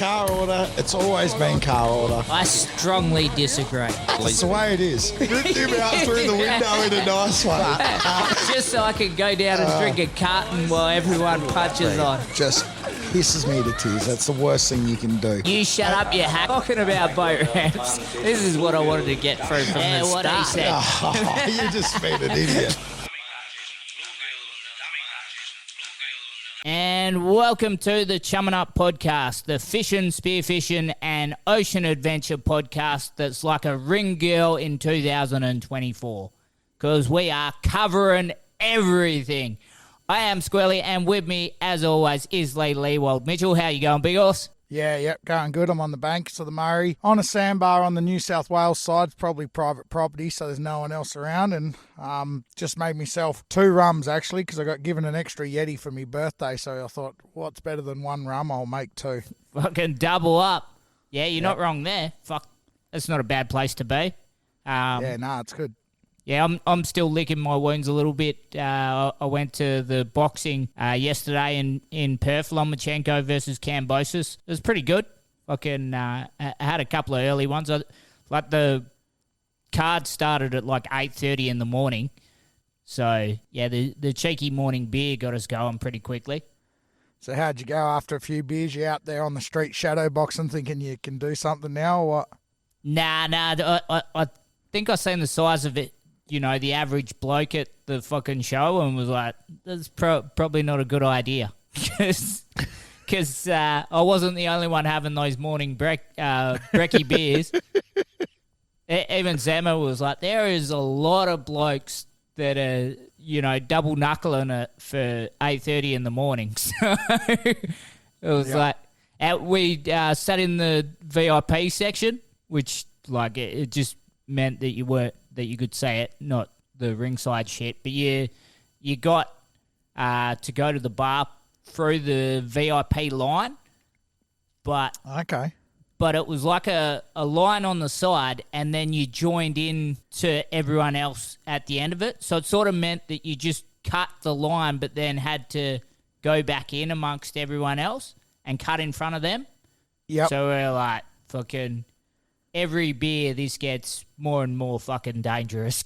car order. It's always been car order. I strongly disagree. That's the way it is. Ripped him out through the window in a nice way. Just so I can go down and drink a carton while everyone punches on. Just pisses me to tears. That's the worst thing you can do. You shut up, you hack. Talking about boat ramps, this is what I wanted to get through from the start. What he said. Oh, you just been an idiot. And welcome to the Chumming Up Podcast, the fishing, spearfishing and ocean adventure podcast that's like a ring girl in 2024. Because we are covering everything. I am Squirrely, and with me, as always, is Leewold. Mitchell, how you going, big horse? Yeah, going good. I'm on the banks of the Murray. On a sandbar on the New South Wales side. It's probably private property, so there's no one else around. And just made myself 2 rums, actually, because I got given an extra Yeti for my birthday. So I thought, what's better than 1 rum? I'll make 2. Fucking double up. Yeah, you're not wrong there. Fuck, that's not a bad place to be. It's good. Yeah, I'm still licking my wounds a little bit. I went to the boxing yesterday in Perth, Lomachenko versus Kambosos. It was pretty good. Fucking I had a couple of early ones. Like the card started at like 8:30 in the morning. So, yeah, the cheeky morning beer got us going pretty quickly. So how'd you go after a few beers? You out there on the street shadow boxing thinking you can do something now or what? Nah. I think I seen the size of it. You know, the average bloke at the fucking show and was like, that's probably not a good idea. Because I wasn't the only one having those morning brekkie beers. Even Zema was like, there is a lot of blokes that are, you know, double knuckling it for 8:30 in the morning. So it was like, we sat in the VIP section, which like it just meant that you could say it, not the ringside shit. But you got to go to the bar through the VIP line, but it was like a line on the side, and then you joined in to everyone else at the end of it. So it sort of meant that you just cut the line, but then had to go back in amongst everyone else and cut in front of them. Yep. So we're like, fucking every beer, this gets more and more fucking dangerous.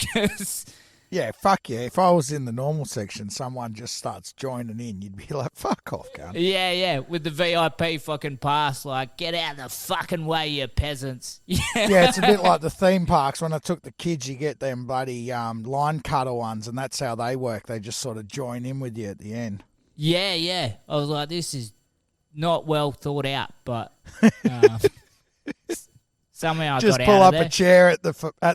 Yeah, fuck yeah. If I was in the normal section, someone just starts joining in, you'd be like, fuck off, gun. Yeah, with the VIP fucking pass, like, get out of the fucking way, you peasants. Yeah, it's a bit like the theme parks. When I took the kids, you get them bloody line cutter ones, and that's how they work. They just sort of join in with you at the end. Yeah. I was like, this is not well thought out, but somehow I just got pull out up of a chair at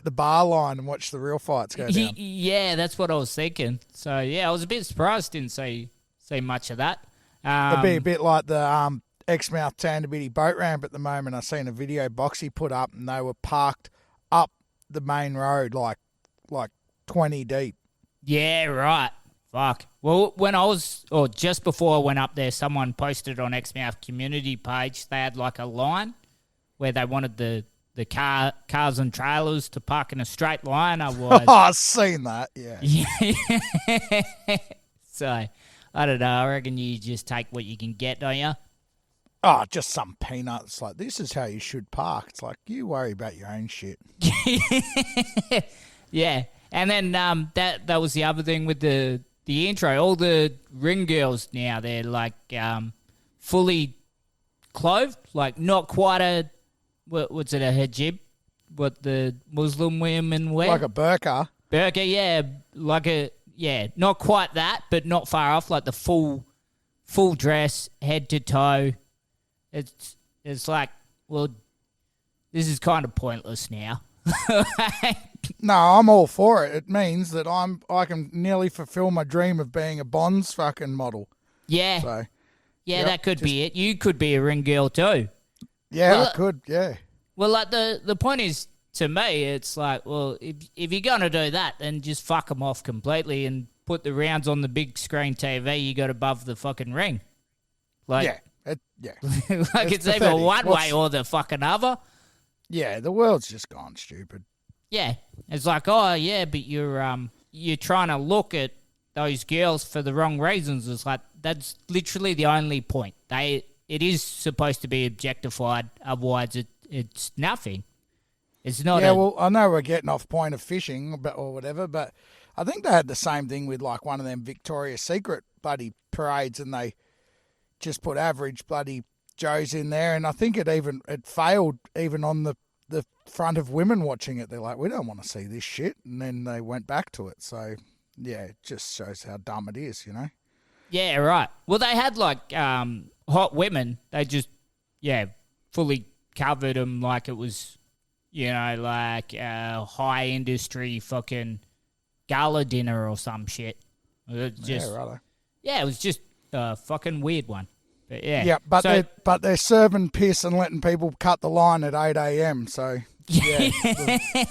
the bar line and watch the real fights go down. Yeah, that's what I was thinking. So yeah, I was a bit surprised. Didn't see much of that. It'd be a bit like the Exmouth Tandabitty boat ramp at the moment. I seen a video Boxy put up, and they were parked up the main road like 20 deep. Yeah, right. Fuck. Well, just before I went up there, someone posted on Exmouth community page. They had like a line where they wanted the cars and trailers to park in a straight line. I've seen that, yeah. So, I don't know. I reckon you just take what you can get, don't you? Oh, just some peanuts. Like, this is how you should park. It's like, you worry about your own shit. Yeah. And then that was the other thing with the intro. All the ring girls now, they're like fully clothed, like not quite a... What's it, a hijab? What the Muslim women wear? Like a burqa. Burqa, yeah. Not quite that, but not far off, like the full dress, head to toe. It's like, well, this is kind of pointless now. No, I'm all for it. It means that I can nearly fulfill my dream of being a Bonds fucking model. Yeah. So, that could be it. You could be a ring girl too. Yeah, I could, yeah. Well, like the point is, to me, it's like, well, if you're going to do that, then just fuck them off completely and put the rounds on the big screen TV you got above the fucking ring. Like, like it's either one way or the fucking other. Yeah, the world's just gone stupid. Yeah, it's like, oh yeah, but you're trying to look at those girls for the wrong reasons. It's like that's literally the only point. it is supposed to be objectified. Otherwise, it's nothing. It's not. Yeah, well, I know we're getting off point of fishing or whatever, but I think they had the same thing with like one of them Victoria's Secret bloody parades, and they just put average bloody Joes in there, and I think it failed even on the front of women watching it. They're like, we don't want to see this shit, and then they went back to it. So yeah, it just shows how dumb it is, you know. Yeah, right. Well, they had like hot women. They just fully covered them like it was, you know, like a high industry fucking gala dinner or some shit. Just, yeah, it was just a fucking weird one. But yeah, but they're serving piss and letting people cut the line at 8 a.m. So yeah,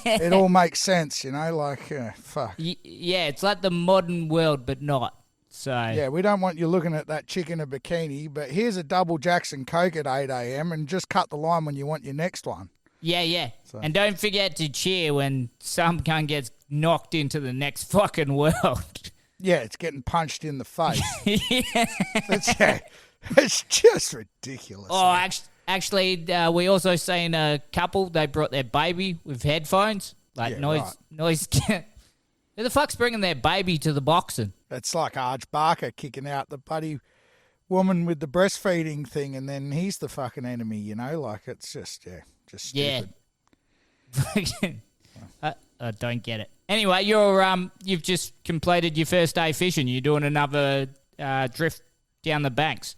it all makes sense, you know. Like fuck. Yeah, it's like the modern world, but not. So yeah, we don't want you looking at that chick in a bikini, but here's a double Jackson Coke at 8 a.m. and just cut the line when you want your next one. Yeah. So. And don't forget to cheer when some cunt gets knocked into the next fucking world. Yeah, it's getting punched in the face. Yeah. It's just ridiculous. Oh, actually, we also seen a couple. They brought their baby with headphones, like noise. Who the fuck's bringing their baby to the boxing? It's like Arj Barker kicking out the bloody woman with the breastfeeding thing, and then he's the fucking enemy, you know? Like, it's just stupid. Yeah. I don't get it. Anyway, you've just completed your first day fishing. You're doing another drift down the banks.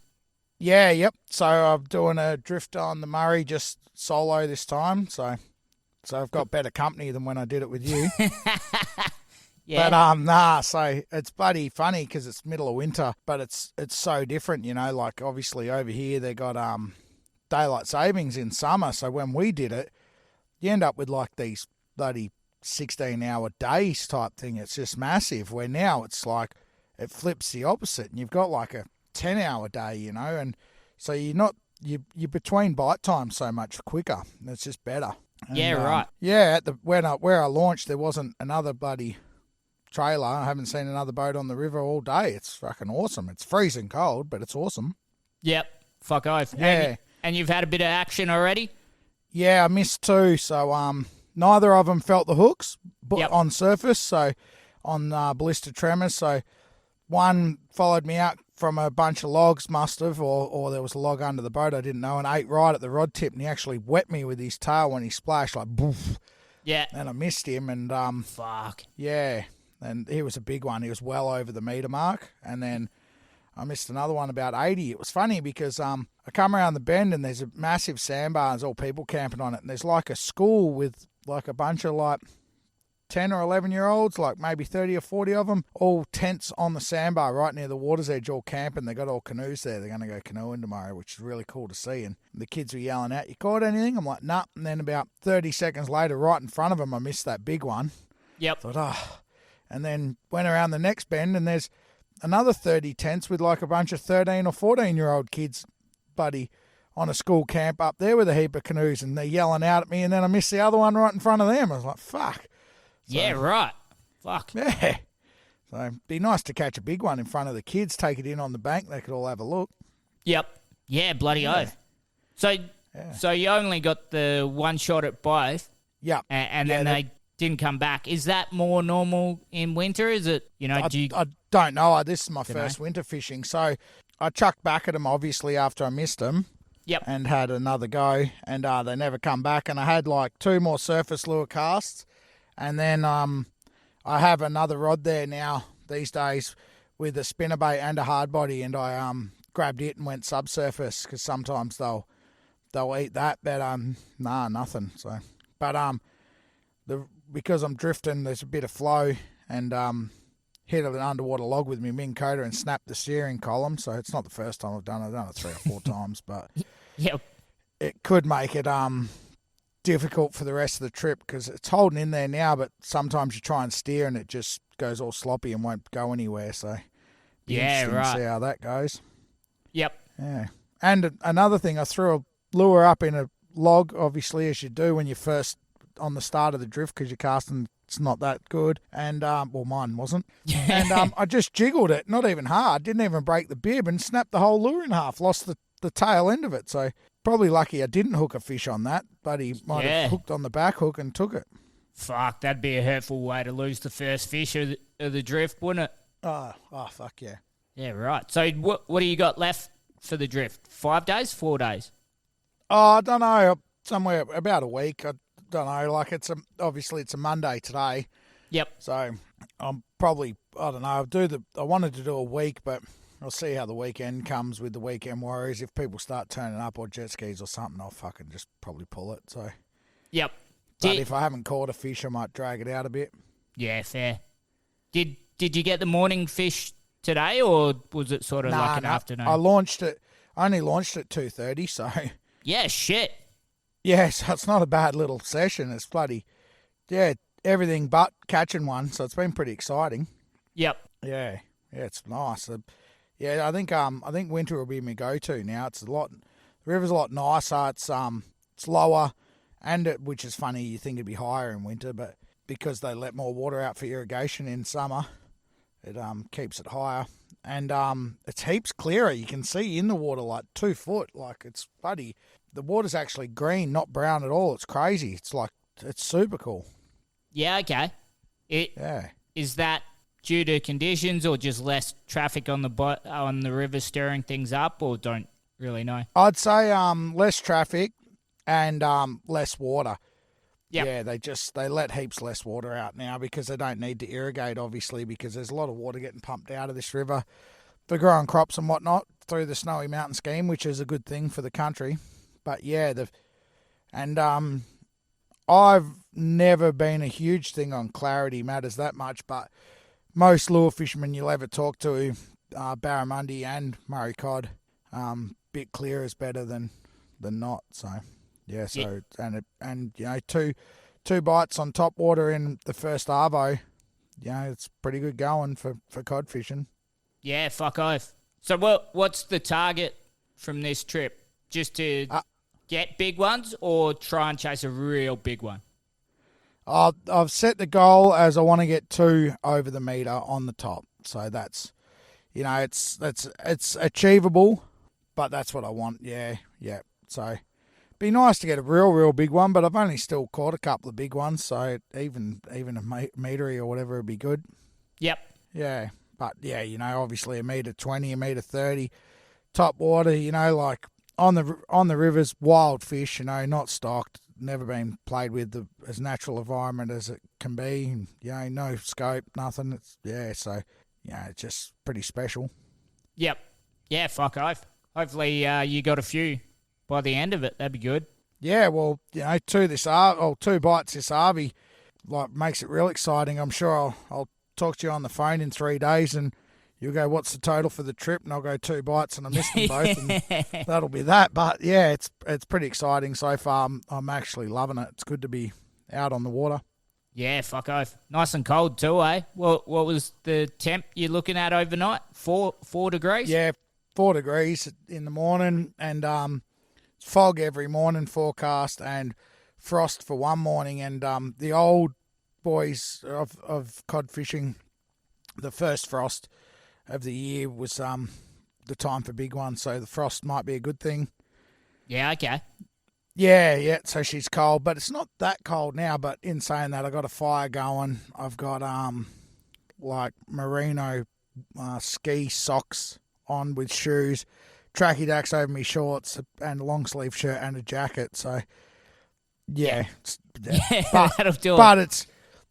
Yeah, yep. So I'm doing a drift on the Murray, just solo this time. So I've got better company than when I did it with you. Yeah. But so it's bloody funny because it's middle of winter, but it's so different, you know. Like obviously over here they got daylight savings in summer, so when we did it, you end up with like these bloody 16-hour days type thing. It's just massive. Where now it's like it flips the opposite, and you've got like a 10-hour day, you know, and so you're between bite times so much quicker. It's just better. And, yeah, right. Yeah, where I launched, there wasn't another bloody trailer. I haven't seen another boat on the river all day. It's fucking awesome. It's freezing cold, but it's awesome. Yep. Fuck off. Yeah. And you've had a bit of action already? Yeah, I missed two. So neither of them felt the hooks on surface, so on ballistic tremors. So one followed me out from a bunch of logs, must have, or there was a log under the boat, I didn't know, and ate right at the rod tip, and he actually wet me with his tail when he splashed, like, boof. Yeah. And I missed him, and fuck. Yeah, and he was a big one. He was well over the metre mark, and then I missed another one about 80. It was funny because I come around the bend, and there's a massive sandbar, and there's all people camping on it, and there's like a school with like a bunch of like 10 or 11-year-olds, like maybe 30 or 40 of them, all tents on the sandbar right near the water's edge, all camping. They got all canoes there. They're going to go canoeing tomorrow, which is really cool to see. And the kids were yelling out, "You caught anything?" I'm like, "Nah." And then about 30 seconds later, right in front of them, I missed that big one. Yep. Thought, and then went around the next bend, and there's another 30 tents with like a bunch of 13 or 14-year-old kids, buddy, on a school camp up there with a heap of canoes, and they're yelling out at me, and then I missed the other one right in front of them. I was like, fuck. So, yeah, right. Fuck. Yeah. So it'd be nice to catch a big one in front of the kids, take it in on the bank, they could all have a look. Yep. Yeah, bloody oath. So you only got the one shot at both. Yep. And then they didn't come back. Is that more normal in winter? Is it, you know, I don't know. This is my first winter fishing. So I chucked back at them, obviously, after I missed them. Yep. And had another go, and they never come back. And I had like 2 more surface lure casts. And then I have another rod there now these days with a spinnerbait and a hard body, and I grabbed it and went subsurface because sometimes they'll eat that, but nothing. So, but because I'm drifting, there's a bit of flow, and hit an underwater log with my Minn Kota and snapped the steering column. So it's not the first time I've done it. I've done it 3 or 4 times, but it could make it difficult for the rest of the trip because it's holding in there now, but sometimes you try and steer and it just goes all sloppy and won't go anywhere. So interesting to see how that goes. Yep. Yeah. And another thing, I threw a lure up in a log, obviously, as you do when you're first on the start of the drift because you're casting, it's not that good. And, well, mine wasn't. And I just jiggled it, not even hard, didn't even break the bib, and snapped the whole lure in half. Lost the the tail end of it. So probably lucky I didn't hook a fish on that, but he might have hooked on the back hook and took it. Fuck, that'd be a hurtful way to lose the first fish of the drift, wouldn't it? Oh, fuck yeah. Yeah, right. So what do you got left for the drift? 5 days, 4 days? Oh, I don't know. Somewhere about a week. I don't know. Like obviously it's a Monday today. Yep. So I'm probably, I don't know. I wanted to do a week, but I'll see how the weekend comes with the weekend warriors. If people start turning up or jet skis or something, I'll fucking just probably pull it. So. Yep. But if I haven't caught a fish, I might drag it out a bit. Yeah, fair. Did you get the morning fish today, or was it sort of like an afternoon? I only launched at 2:30, so... Yeah, shit. Yeah, so it's not a bad little session. It's bloody... Yeah, everything but catching one, so it's been pretty exciting. Yep. Yeah, it's nice. Yeah, I think winter will be my go-to now. The river's a lot nicer. It's lower... which is funny, you think it'd be higher in winter, but because they let more water out for irrigation in summer, it keeps it higher. And it's heaps clearer. You can see in the water like 2 foot. Like it's bloody. The water's actually green, not brown at all. It's crazy. It's super cool. Yeah, okay. Is that due to conditions or just less traffic on the river stirring things up, or don't really know? I'd say less traffic. And less water. Yep. Yeah, they let heaps less water out now because they don't need to irrigate, obviously, because there's a lot of water getting pumped out of this river for growing crops and whatnot through the Snowy Mountain scheme, which is a good thing for the country. But yeah, I've never been a huge thing on clarity matters that much, but most lure fishermen you'll ever talk to, barramundi and Murray cod, bit clear is better than not. So. Yeah, so and you know, two bites on top water in the first arvo, you know, it's pretty good going for cod fishing. Yeah, fuck off. So what's the target from this trip? Just to get big ones or try and chase a real big one? I've set the goal as I want to get 2 over the meter on the top. So that's, you know, it's achievable, but that's what I want. Yeah. So. Be nice to get a real big one, but I've only still caught a couple of big ones, so even a metery or whatever would be good. Yep. Yeah, but yeah, you know, obviously a meter 20, a meter 30, top water. You know, like on the rivers, wild fish. You know, not stocked, never been played with as natural environment as it can be. You know, no scope, nothing. So yeah, it's just pretty special. Yep. Yeah, fuck off. Hopefully you got a few by the end of it. That'd be good. Yeah, well, you know, 2 bites this Arvy, like, makes it real exciting. I'm sure I'll talk to you on the phone in 3 days and you'll go, what's the total for the trip? And I'll go 2 bites and I missed them both and that'll be that. But yeah, it's pretty exciting so far. I'm actually loving it. It's good to be out on the water. Yeah, fuck off. Nice and cold too, eh? What was the temp you're looking at overnight? 4 degrees? Yeah, 4 degrees in the morning and fog every morning forecast and frost for one morning. And the old boys of cod fishing, the first frost of the year was the time for big ones, so the frost might be a good thing. Yeah, okay. Yeah, so she's cold, but it's not that cold now. But in saying that, I got a fire going. I've got like merino ski socks on with shoes, tracky dacks over my shorts and a long sleeve shirt and a jacket. So yeah. That'll do it.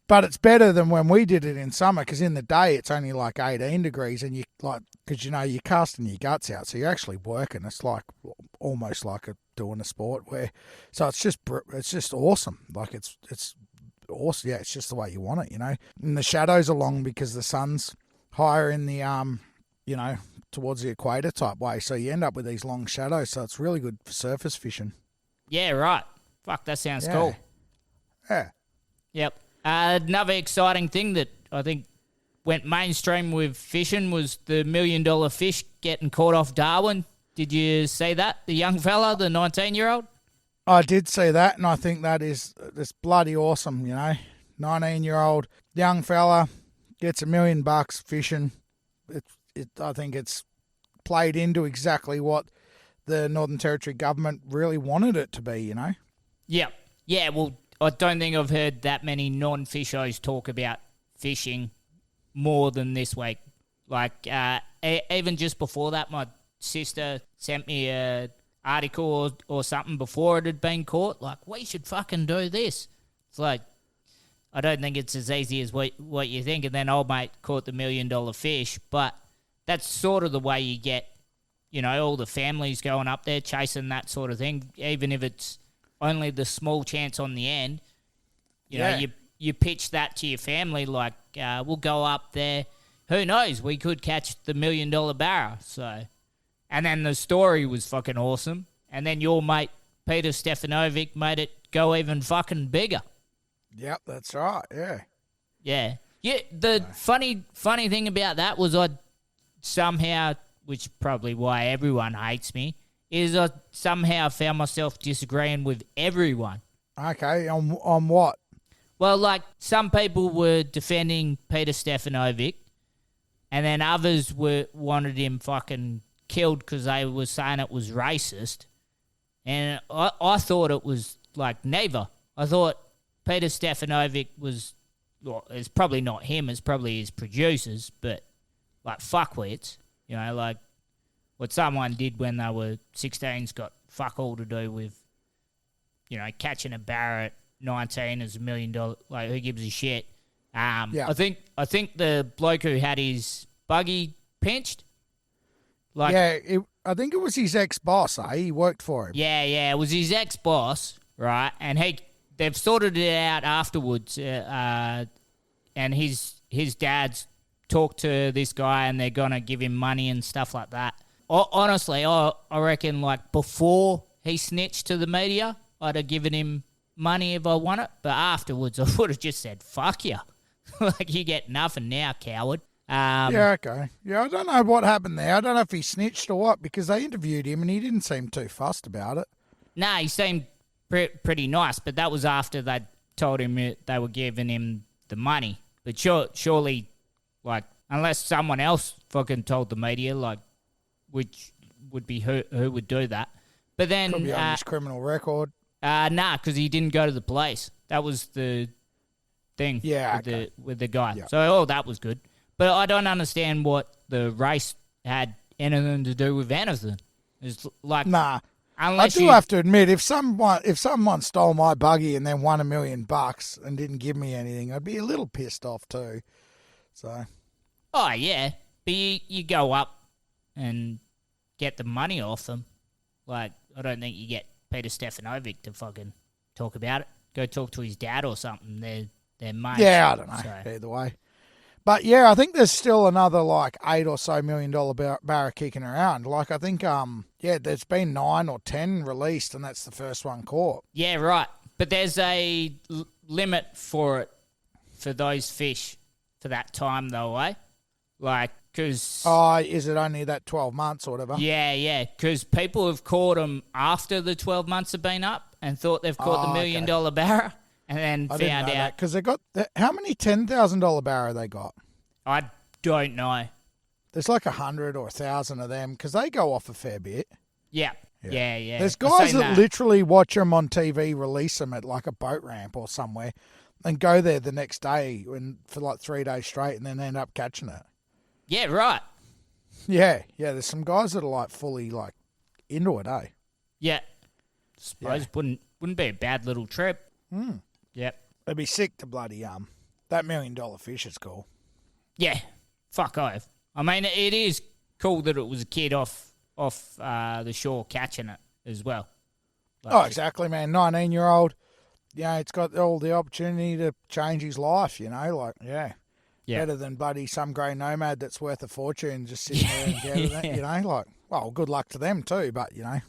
But it's better than when we did it in summer, because in the day it's only like 18 degrees and because you know you're casting your guts out, so you're actually working. It's like almost like doing a sport so it's just awesome. Like it's awesome. Yeah, it's just the way you want it, you know. And the shadows are long because the sun's higher in the you know, towards the equator type way, so you end up with these long shadows, so it's really good for surface fishing. Yeah, right. Fuck, that sounds cool. Yeah. Yep. Another exciting thing that I think went mainstream with fishing was the $1 million fish getting caught off Darwin. Did you see that? The young fella, the 19-year-old? I did see that, and I think that's bloody awesome, you know. 19-year-old young fella gets $1 million fishing. I think it's played into exactly what the Northern Territory government really wanted it to be, you know? Yeah. Yeah, well, I don't think I've heard that many non-fishos talk about fishing more than this week. Like, even just before that, my sister sent me a article or something before it had been caught. Like, we should fucking do this. It's like, I don't think it's as easy as what you think. And then old mate caught the $1 million fish. But that's sort of the way you get, you know, all the families going up there chasing that sort of thing, even if it's only the small chance on the end. You know, you pitch that to your family, like, we'll go up there. Who knows? We could catch the $1 million barra. So, and then the story was fucking awesome. And then your mate, Peter Stefanovic, made it go even fucking bigger. Yep, that's right, yeah. Yeah. Yeah, the funny thing about that was I somehow, which is probably why everyone hates me, is I somehow found myself disagreeing with everyone. Okay, on what? Well, like, some people were defending Peter Stefanovic, and then others wanted him fucking killed because they were saying it was racist. And I thought it was, like, neither. I thought Peter Stefanovic was, well, it's probably not him, it's probably his producers, but, like, fuckwits. You know, like, what someone did when they were 16's got fuck all to do with, you know, catching a barra at 19 is $1 million. Like, who gives a shit? Yeah. I think the bloke who had his buggy pinched. Like, yeah, I think it was his ex-boss, He worked for him. Yeah, it was his ex-boss, right? And they've sorted it out afterwards. And his dad's talked to this guy and they're going to give him money and stuff like that. Honestly, I reckon, like, before he snitched to the media, I'd have given him money if I want it. But afterwards, I would have just said, fuck you. Like, you get nothing now, coward. Yeah, okay. Yeah, I don't know what happened there. I don't know if he snitched or what, because they interviewed him and he didn't seem too fussed about it. Nah, he seemed pretty nice, but that was after they told him they were giving him the money. But surely, like, unless someone else fucking told the media, like, which would be who would do that. But then... Could be on his criminal record. Nah, because he didn't go to the police. That was the thing with the guy. Yeah. So, that was good. But I don't understand what the race had anything to do with anything. It's like... Nah. Unless I do have to admit, if someone stole my buggy and then won $1 million and didn't give me anything, I'd be a little pissed off too. So... Oh, yeah. But you go up and get the money off them. Like, I don't think you get Peter Stefanovic to fucking talk about it. Go talk to his dad or something. They're mates. Yeah, I don't know. So. Either way. But, yeah, I think there's still another, like, $8 or so million barra kicking around. Like, I think, there's been 9 or 10 released, and that's the first one caught. Yeah, right. But there's a limit for it, for those fish, for that time, though, eh? Like, because... Oh, is it only that 12 months or whatever? Yeah, because people have caught them after the 12 months have been up and thought they've caught the $1 million barra and then found out... Because they got... How many $10,000 barra they got? I don't know. There's like 100 or 1,000 of them because they go off a fair bit. Yeah. There's guys that literally watch them on TV release them at like a boat ramp or somewhere and go there the next day for like 3 days straight and then end up catching it. Yeah, right. Yeah. There's some guys that are like fully like into it, eh? Yeah. Suppose wouldn't be a bad little trip. Yep. It'd be sick to bloody that $1 million fish is cool. Yeah. Fuck off. I mean, it is cool that it was a kid off the shore catching it as well. Like, exactly, man. 19-year-old. Yeah, it's got all the opportunity to change his life. You know, like better than bloody some grey nomad that's worth a fortune just sitting there and getting it, you know, like, well, good luck to them too, but, you know.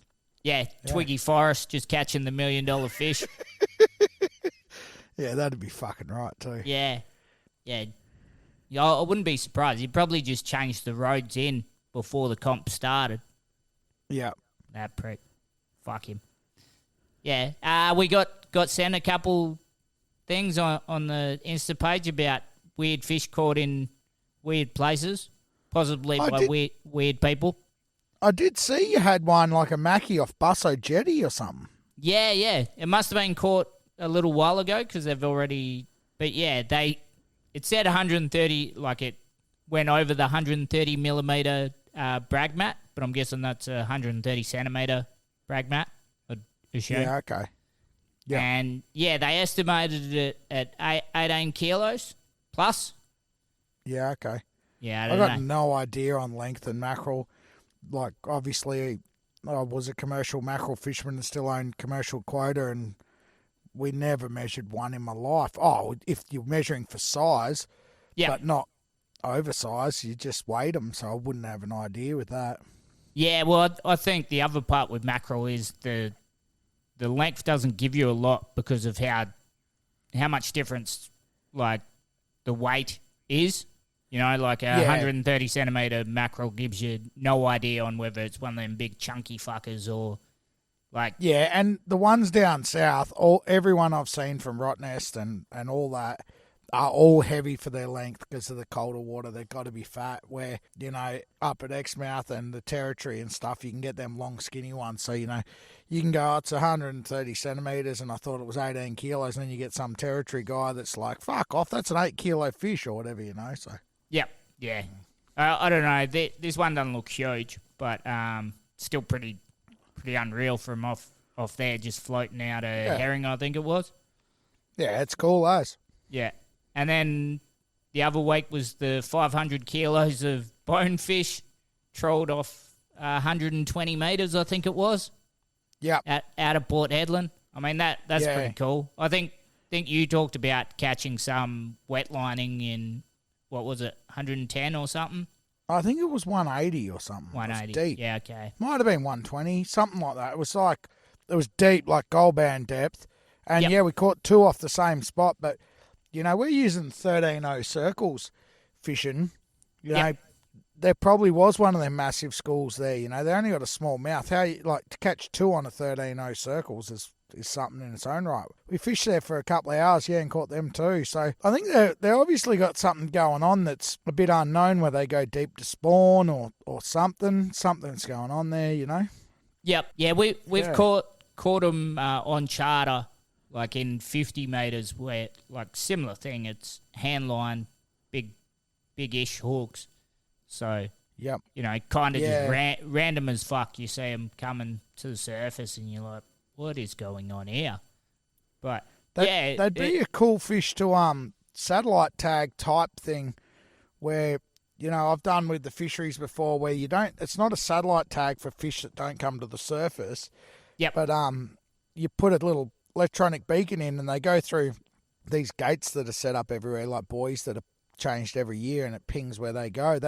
Yeah, Twiggy Forrest just catching the $1 million fish. Yeah, that'd be fucking right too. Yeah. I wouldn't be surprised. He'd probably just changed the roads in before the comp started. Yeah. That prick. Fuck him. Yeah. We got sent a couple things on the Insta page about weird fish caught in weird places, possibly by weird people. I did see you had one like a Mackie off Busso Jetty or something. Yeah. It must have been caught a little while ago because they've already. But yeah, it said 130, like it went over the 130 millimeter brag mat, but I'm guessing that's a 130 centimeter brag mat. I'd assume. Yeah, okay. Yeah. And yeah, they estimated it at 18 kilos plus. Yeah, okay. Yeah, I I got don't know. no idea on length and mackerel. Like, obviously, I was a commercial mackerel fisherman and still owned commercial quota, and we never measured one in my life. Oh, if you're measuring for size, but not oversize, you just weighed them, so I wouldn't have an idea with that. Yeah, well, I think the other part with mackerel is the length doesn't give you a lot because of how much difference, like, the weight is. You know, like a 130 centimeter mackerel gives you no idea on whether it's one of them big chunky fuckers or like. Yeah, and the ones down south, everyone I've seen from Rottnest and all that are all heavy for their length because of the colder water. They've got to be fat. Where, you know, up at Exmouth and the Territory and stuff, you can get them long, skinny ones. So, you know, you can go, it's 130 centimetres and I thought it was 18 kilos. And then you get some Territory guy that's like, fuck off, that's an 8 kilo fish or whatever, you know, so. Yep, yeah. I don't know. This one doesn't look huge, but still pretty unreal from off there, just floating out a herring, I think it was. Yeah, it's cool, as. Yeah. And then the other week was the 500 kilos of bonefish trolled off 120 metres, I think it was. Yeah. Out of Port Hedland. I mean, that's pretty cool. I think you talked about catching some wetlining in, what was it, 110 or something? I think it was 180 or something. 180. It was deep. Yeah, okay. Might have been 120, something like that. It was deep, like gold band depth. And yeah, we caught two off the same spot, but you know, we're using 13.0 circles fishing. You know, there probably was one of them massive schools there. You know, they only got a small mouth. How you like to catch two on a 13.0 circles is something in its own right. We fished there for a couple of hours, and caught them too. So I think they obviously got something going on that's a bit unknown, where they go deep to spawn or something. Something's going on there, you know. Yep. Yeah, we've caught them on charter, like in 50 metres, where like similar thing. It's hand line, big-ish hooks. So you know, kind of just random as fuck. You see them coming to the surface, and you're like, what is going on here? But they'd be a cool fish to satellite tag type thing, where, you know, I've done with the fisheries before, where it's not a satellite tag for fish that don't come to the surface. Yep. But you put a little electronic beacon in, and they go through these gates that are set up everywhere, like buoys that are changed every year, and it pings where they go.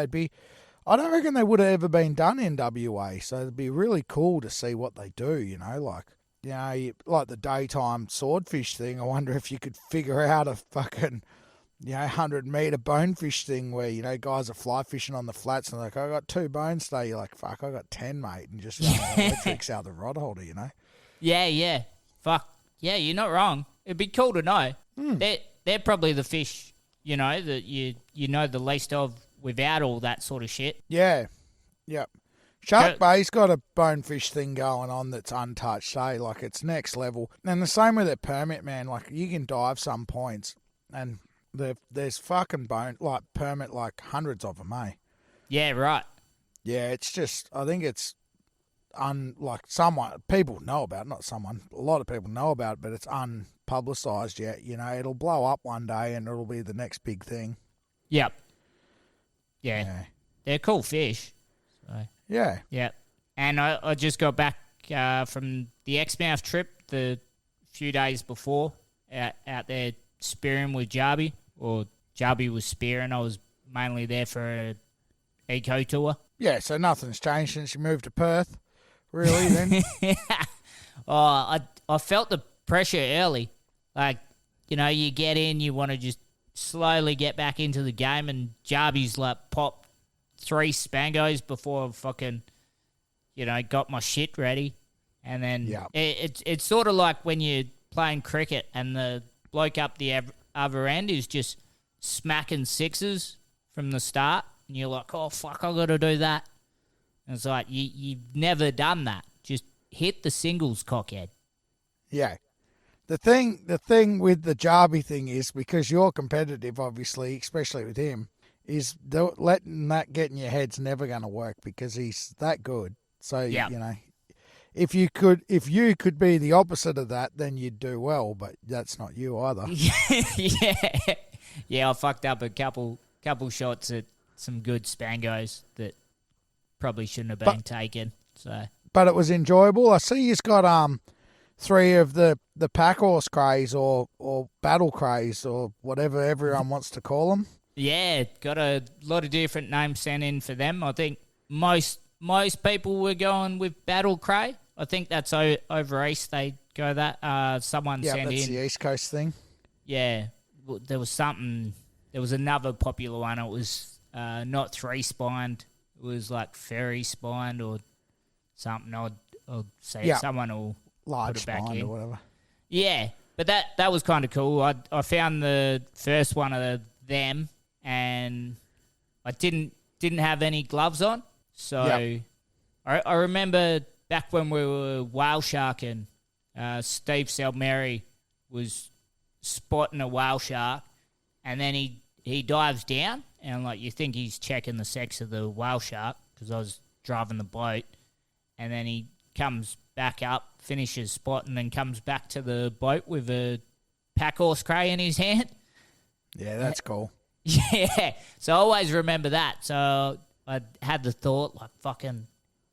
I don't reckon they would have ever been done in WA, so it'd be really cool to see what they do, you know, like. You know, like the daytime swordfish thing, I wonder if you could figure out a fucking, 100-metre bonefish thing where, you know, guys are fly fishing on the flats and they're like, I got 2 bones today. You're like, fuck, I got 10, mate. And just run the electrics out the rod holder, you know? Yeah. Fuck. Yeah, you're not wrong. It'd be cool to know. They're probably the fish, you know, that you know the least of without all that sort of shit. Yeah. Yep. Shark Bay's got a bonefish thing going on that's untouched, eh? Like, it's next level. And the same with their permit, man. Like, you can dive some points, and there's fucking permit, like, hundreds of them, eh? Yeah, right. Yeah, it's just, I think it's, people know about it, not someone, a lot of people know about it, but it's unpublicised yet. You know, it'll blow up one day, and it'll be the next big thing. Yep. Yeah. They're cool fish. So. Yeah. Yeah. And I just got back from the Exmouth trip the few days before, out there spearing with Jarby, or Jarby was spearing. I was mainly there for an eco tour. Yeah, so nothing's changed since you moved to Perth, really, then? I felt the pressure early. Like, you know, you get in, you want to just slowly get back into the game, and Jarby's like, pop 3 spangos before I fucking, you know, got my shit ready. And then it's sort of like when you're playing cricket and the bloke up the other end is just smacking sixes from the start, and you're like, oh, fuck, I got to do that. And it's like, you've never done that. Just hit the singles, cockhead. Yeah. The thing with the Jarby thing is, because you're competitive, obviously, especially with him, is letting that get in your head's never going to work because he's that good. So, Yep. you know, if you could be the opposite of that, then you'd do well, but that's not you either. Yeah, I fucked up a couple shots at some good spangos that probably shouldn't have been taken. So, but it was enjoyable. I see you've got 3 of the Packhorse Crays or Battle Crays or whatever everyone wants to call them. Yeah, got a lot of different names sent in for them. I think most people were going with Battle Cray. I think that's over east they go that. Someone sent in. Yeah, that's the East Coast thing. Yeah, there was another popular one. It was not 3-spined. It was like fairy spined or something. I'll say someone will large put it back spined in. or whatever. Yeah, but that was kind of cool. I found the first one of them, and I didn't have any gloves on. So I remember back when we were whale sharking, Steve Selmary was spotting a whale shark, and then he dives down, and like you think he's checking the sex of the whale shark because I was driving the boat, and then he comes back up, finishes spot, and then comes back to the boat with a Packhorse Cray in his hand. Yeah, that's cool. Yeah, so I always remember that. So I had the thought, like, fucking,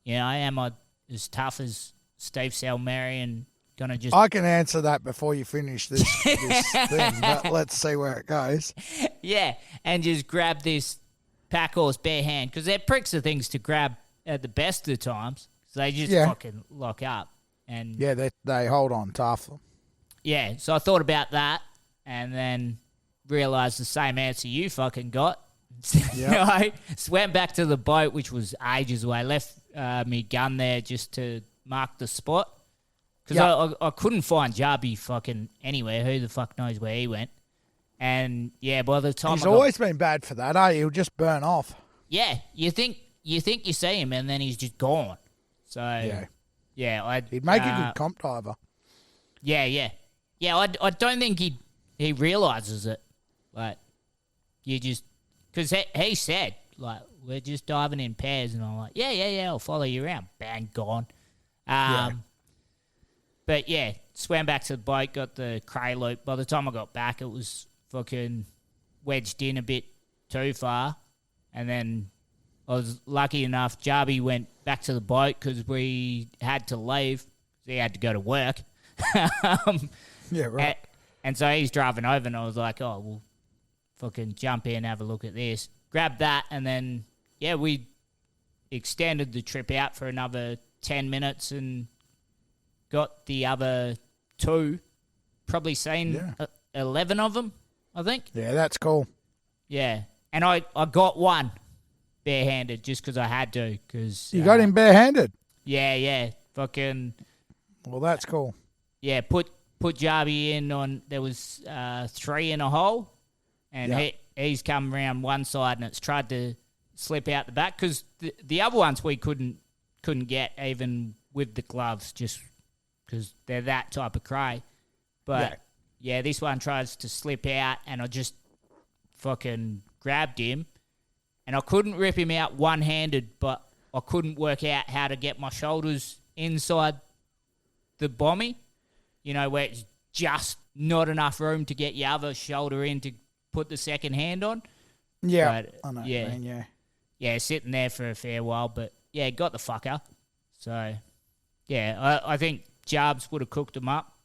am I as tough as Steve Selmary and gonna just... I can answer that before you finish this thing, but let's see where it goes. Yeah, and just grab this Packhorse bare hand, because they're pricks of things to grab at the best of times, because they just fucking lock up. And yeah, they hold on tough. Yeah, so I thought about that, and then realised the same answer you fucking got. I swam back to the boat, which was ages away. Left me gun there just to mark the spot. Because I couldn't find Jarby fucking anywhere. Who the fuck knows where he went? And, yeah, by the time he's always been bad for that, eh? He'll just burn off. Yeah, you think you see him, and then he's just gone. So, yeah. He'd make a good comp diver. Yeah. Yeah, I don't think he realises it. Like, you just... Because he said, like, we're just diving in pairs. And I'm like, yeah, I'll follow you around. Bang, gone. But, yeah, swam back to the boat, got the Cray loop. By the time I got back, it was fucking wedged in a bit too far. And then I was lucky enough, Jarby went back to the boat because we had to leave. He had to go to work. Yeah, right. And so he's driving over, and I was like, oh, well, fucking jump in, have a look at this. Grab that, and then, we extended the trip out for another 10 minutes and got the other 2. Probably seen 11 of them, I think. Yeah, that's cool. Yeah. And I got one barehanded just because I had to. Cause, you got him barehanded? Yeah. Fucking... Well, that's cool. Yeah, put Jarby in on... There was 3 in a hole. And he's come around one side and it's tried to slip out the back because the other ones we couldn't get even with the gloves just because they're that type of Cray. But, this one tries to slip out and I just fucking grabbed him and I couldn't rip him out one-handed, but I couldn't work out how to get my shoulders inside the bommy, where it's just not enough room to get your other shoulder in to put the second hand on. Yeah, but, I know what you mean, Yeah, sitting there for a fair while, but, got the fucker. So, I think Jarbs would have cooked them up.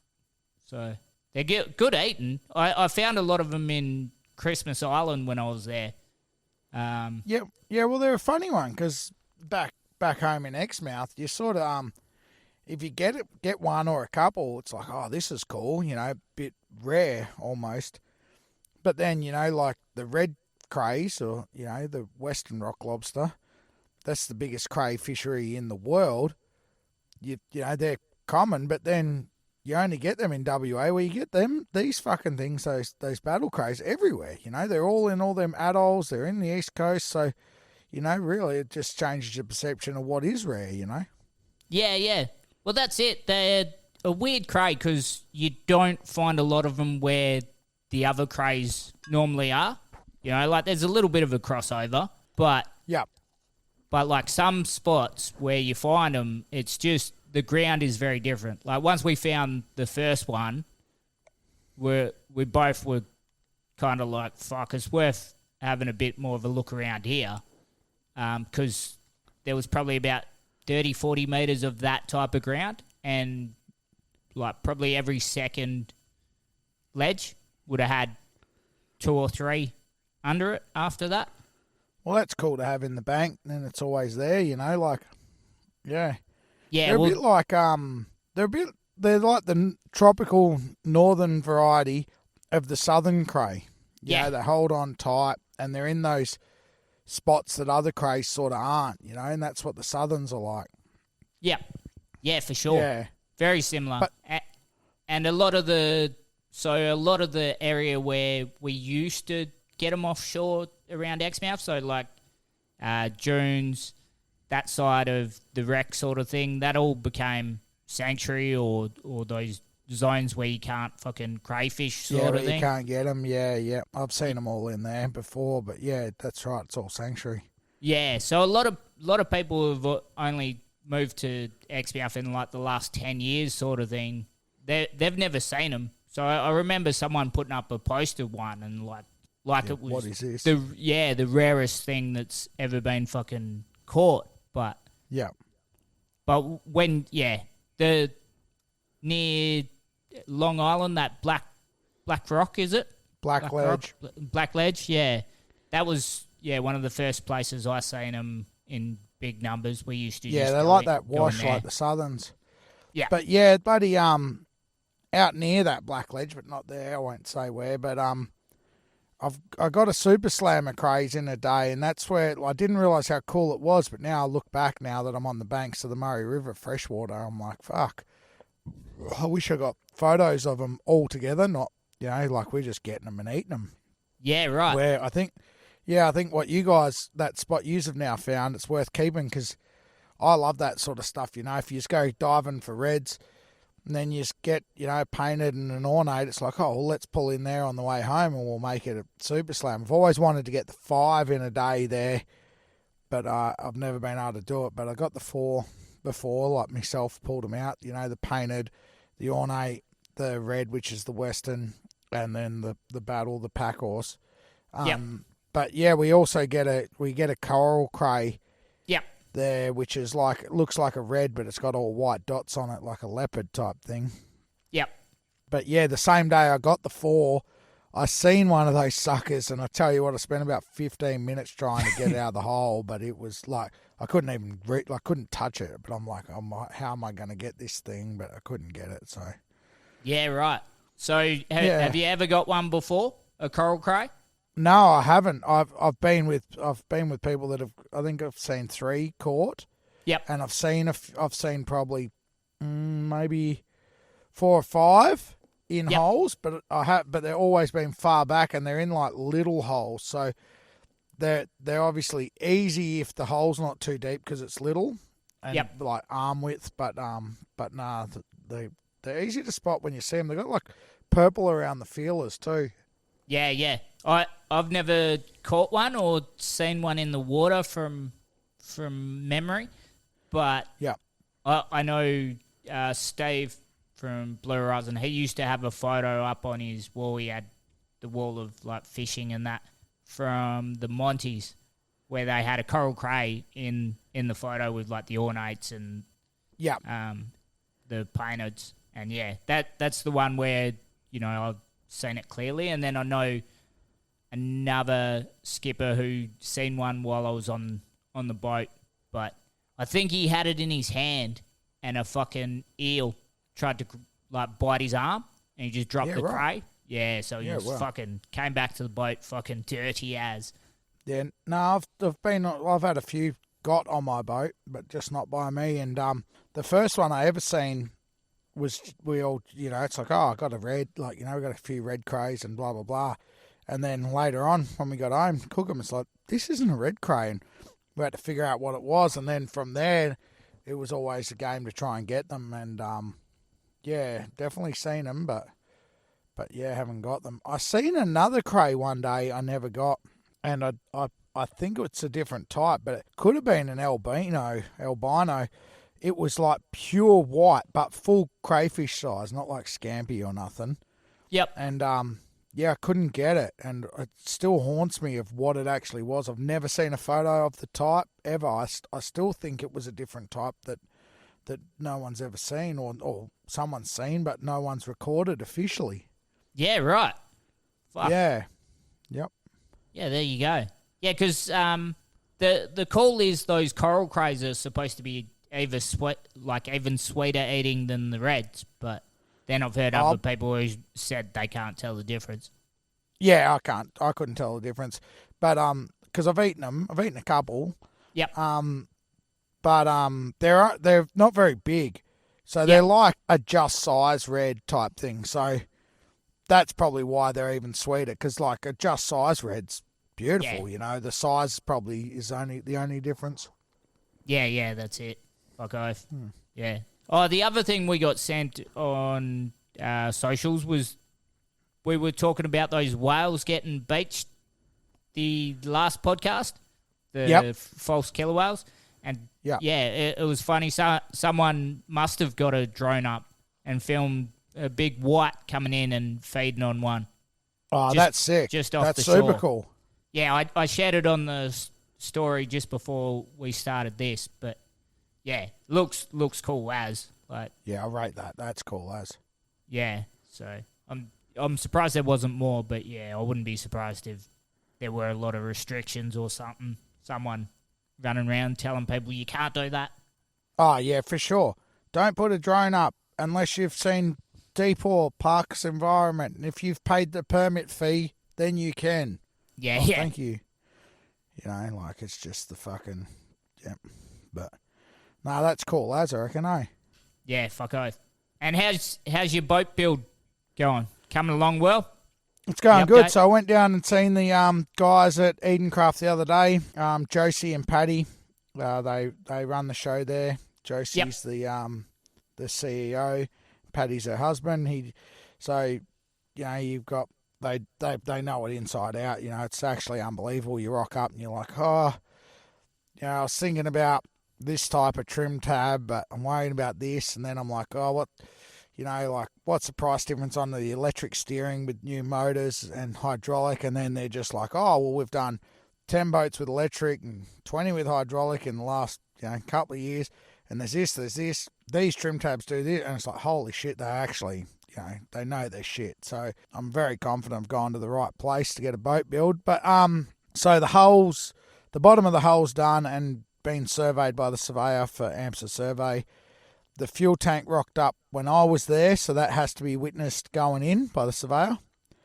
So, they're good eating. I found a lot of them in Christmas Island when I was there. Well, they're a funny one because back home in Exmouth, you sort of... if you get one or a couple, it's like, oh, this is cool, a bit rare almost. But then, like the red Crays or, the Western rock lobster, that's the biggest Cray fishery in the world. They're common, but then you only get them in WA where you get these fucking things, those Battle Crays everywhere. They're all in all them atolls, they're in the East Coast. So, really it just changes your perception of what is rare, Yeah. Well, that's it. They're a weird cray because you don't find a lot of them where the other crays normally are. Like there's a little bit of a crossover, but Yep. like some spots where you find them, it's just the ground is very different. Like once we found the first one, we both were kind of like, fuck, it's worth having a bit more of a look around here, because there was probably about 30, 40 metres of that type of ground, and like probably every second ledge would have had 2 or 3 under it after that. Well, that's cool to have in the bank, and it's always there, like, yeah. Yeah, They're a bit like, they're like the tropical northern variety of the southern cray. Yeah. They hold on tight, and they're in those spots that other crays sort of aren't, and that's what the southerns are like. Yeah, for sure. Yeah. Very similar. But- and a lot of the area where we used to get them offshore around Exmouth, so like Dunes, that side of the wreck sort of thing, that all became sanctuary or those zones where you can't fucking crayfish sort of thing. You can't get them. Yeah. I've seen them all in there before, but yeah, that's right. It's all sanctuary. Yeah, so a lot of people have only moved to Exmouth in like the last 10 years sort of thing. They've never seen them. So I remember someone putting up a post of one and like it was what is this? the rarest thing that's ever been fucking caught. But yeah. But when the near Long Island, that Black Rock, is it? Black Ledge. Black Ledge, yeah. That was one of the first places I seen them in big numbers. We used to they're like that wash like the southerns. Yeah. But yeah, buddy, out near that Black Ledge, but not there. I won't say where, but I got a super slammer craze in a day, and that's where I didn't realise how cool it was. But now I look back, now that I'm on the banks of the Murray River freshwater, I'm like, fuck. I wish I got photos of them all together, not like we're just getting them and eating them. Yeah, right. Where I think what you guys, that spot you have now found, it's worth keeping because I love that sort of stuff. If you just go diving for reds, and then you just get, painted and an ornate, it's like, oh, well, let's pull in there on the way home and we'll make it a super slam. I've always wanted to get the 5 in a day there, but I've never been able to do it. But I got the 4 before, like myself, pulled them out, the painted, the ornate, the red, which is the western, and then the battle, the Packhorse. Yep. But yeah, we also get a coral cray. Yep. There, which is like, it looks like a red, but it's got all white dots on it, like a leopard type thing. Yep. But yeah, the same day I got the 4, I seen one of those suckers, and I tell you what, I spent about 15 minutes trying to get it out of the hole, but it was like, I couldn't even, I couldn't touch it, but I'm like, how am I going to get this thing? But I couldn't get it, so. Yeah, right. So have you ever got one before, a coral cray? No, I haven't. I've been with people that have. I think I've seen 3 caught. Yep. And I've seen probably maybe 4 or 5 in holes, but but they're always been far back, and they're in like little holes. So they're obviously easy if the hole's not too deep because it's little and like arm width. But nah, they're easy to spot when you see them. They've got like purple around the feelers too. Yeah. I've never caught one or seen one in the water from memory, but I know Steve from Blue Horizon. He used to have a photo up on his wall. He had the wall of like fishing and that from the Monties, where they had a coral cray in the photo with like the ornates and the painteds, and that's the one where I've seen it clearly, and then I know another skipper who seen one while I was on the boat, but I think he had it in his hand and a fucking eel tried to like bite his arm and he just dropped the cray. Yeah, so he fucking came back to the boat fucking dirty as. Yeah, no, I've had a few got on my boat, but just not by me. And the first one I ever seen was, we all, it's like, oh, I got a red, like, we got a few red crays and blah, blah, blah. And then later on, when we got home, cook them, it's like, this isn't a red cray. And we had to figure out what it was, and then from there, it was always a game to try and get them. And yeah, definitely seen them, but yeah, haven't got them. I seen another Cray one day I never got, and I think it's a different type, but it could have been an albino. It was like pure white, but full crayfish size, not like scampi or nothing. Yep. And yeah, I couldn't get it, and it still haunts me of what it actually was. I've never seen a photo of the type ever. I still think it was a different type that no one's ever seen, or someone's seen, but no one's recorded officially. Yeah, right. Fuck. Yeah. Yep. Yeah, there you go. Yeah, because the call is those coral crays are supposed to be even sweeter eating than the reds, but then I've heard other people who said they can't tell the difference. Yeah, I couldn't tell the difference, but because I've eaten them, I've eaten a couple. Yep. But they're not very big, so they're like a just size red type thing. So that's probably why they're even sweeter, because like a just size red's beautiful. Yeah. The size probably is the only difference. Yeah, that's it. Fuck off. Yeah. Oh, the other thing we got sent on socials was we were talking about those whales getting beached the last podcast, the false killer whales. And it was funny. So, someone must have got a drone up and filmed a big white coming in and feeding on one. Oh, that's sick. Just off that's the shore. super cool. Yeah, I shared it on the story just before we started this, but yeah, looks cool as like. Yeah, I rate that. That's cool as. Yeah, so I'm surprised there wasn't more, but yeah, I wouldn't be surprised if there were a lot of restrictions or something. Someone running around telling people you can't do that. Oh yeah, for sure. Don't put a drone up unless you've seen deep or parks environment, and if you've paid the permit fee, then you can. Yeah, Thank you. Like it's just the fucking but no, that's cool as I reckon, eh? Yeah, fuck oath. And how's your boat build going? Coming along well? It's going good. So I went down and seen the guys at Edencraft the other day, Josie and Paddy. They run the show there. Josie's the CEO. Paddy's her husband. You've got they know it inside out. It's actually unbelievable. You rock up and you're like, I was thinking about this type of trim tab, but I'm worrying about this, and then I'm like, what's the price difference on the electric steering with new motors and hydraulic? And then they're just like, we've done 10 boats with electric and 20 with hydraulic in the last couple of years, and there's this, these trim tabs do this, and it's like, holy shit, they actually, they know their shit. So I'm very confident I've gone to the right place to get a boat build. But so the bottom of the hull's done and been surveyed by the surveyor for AMSA survey. The fuel tank rocked up when I was there, so that has to be witnessed going in by the surveyor.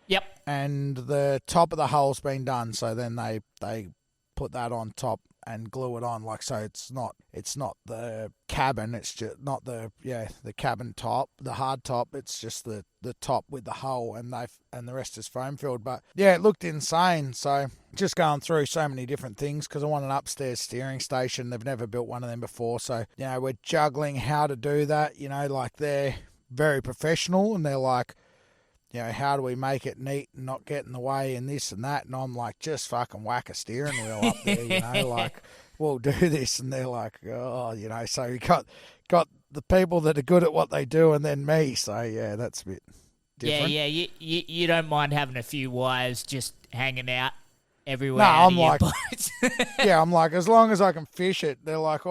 Yep. And the top of the hull's been done, so then they put that on top and glue it on, so it's not the cabin, it's just not the cabin top, the hard top, it's just the top with the hull, and the rest is foam filled. But yeah, it looked insane. So just going through so many different things, because I want an upstairs steering station. They've never built one of them before, so we're juggling how to do that. They're very professional, and they're like, how do we make it neat and not get in the way and this and that? And I'm like, just fucking whack a steering wheel up there, we'll do this. And they're like, so you got the people that are good at what they do, and then me. So yeah, that's a bit different. Yeah, you don't mind having a few wires just hanging out everywhere. No, I'm like, I'm like, as long as I can fish it. They're like,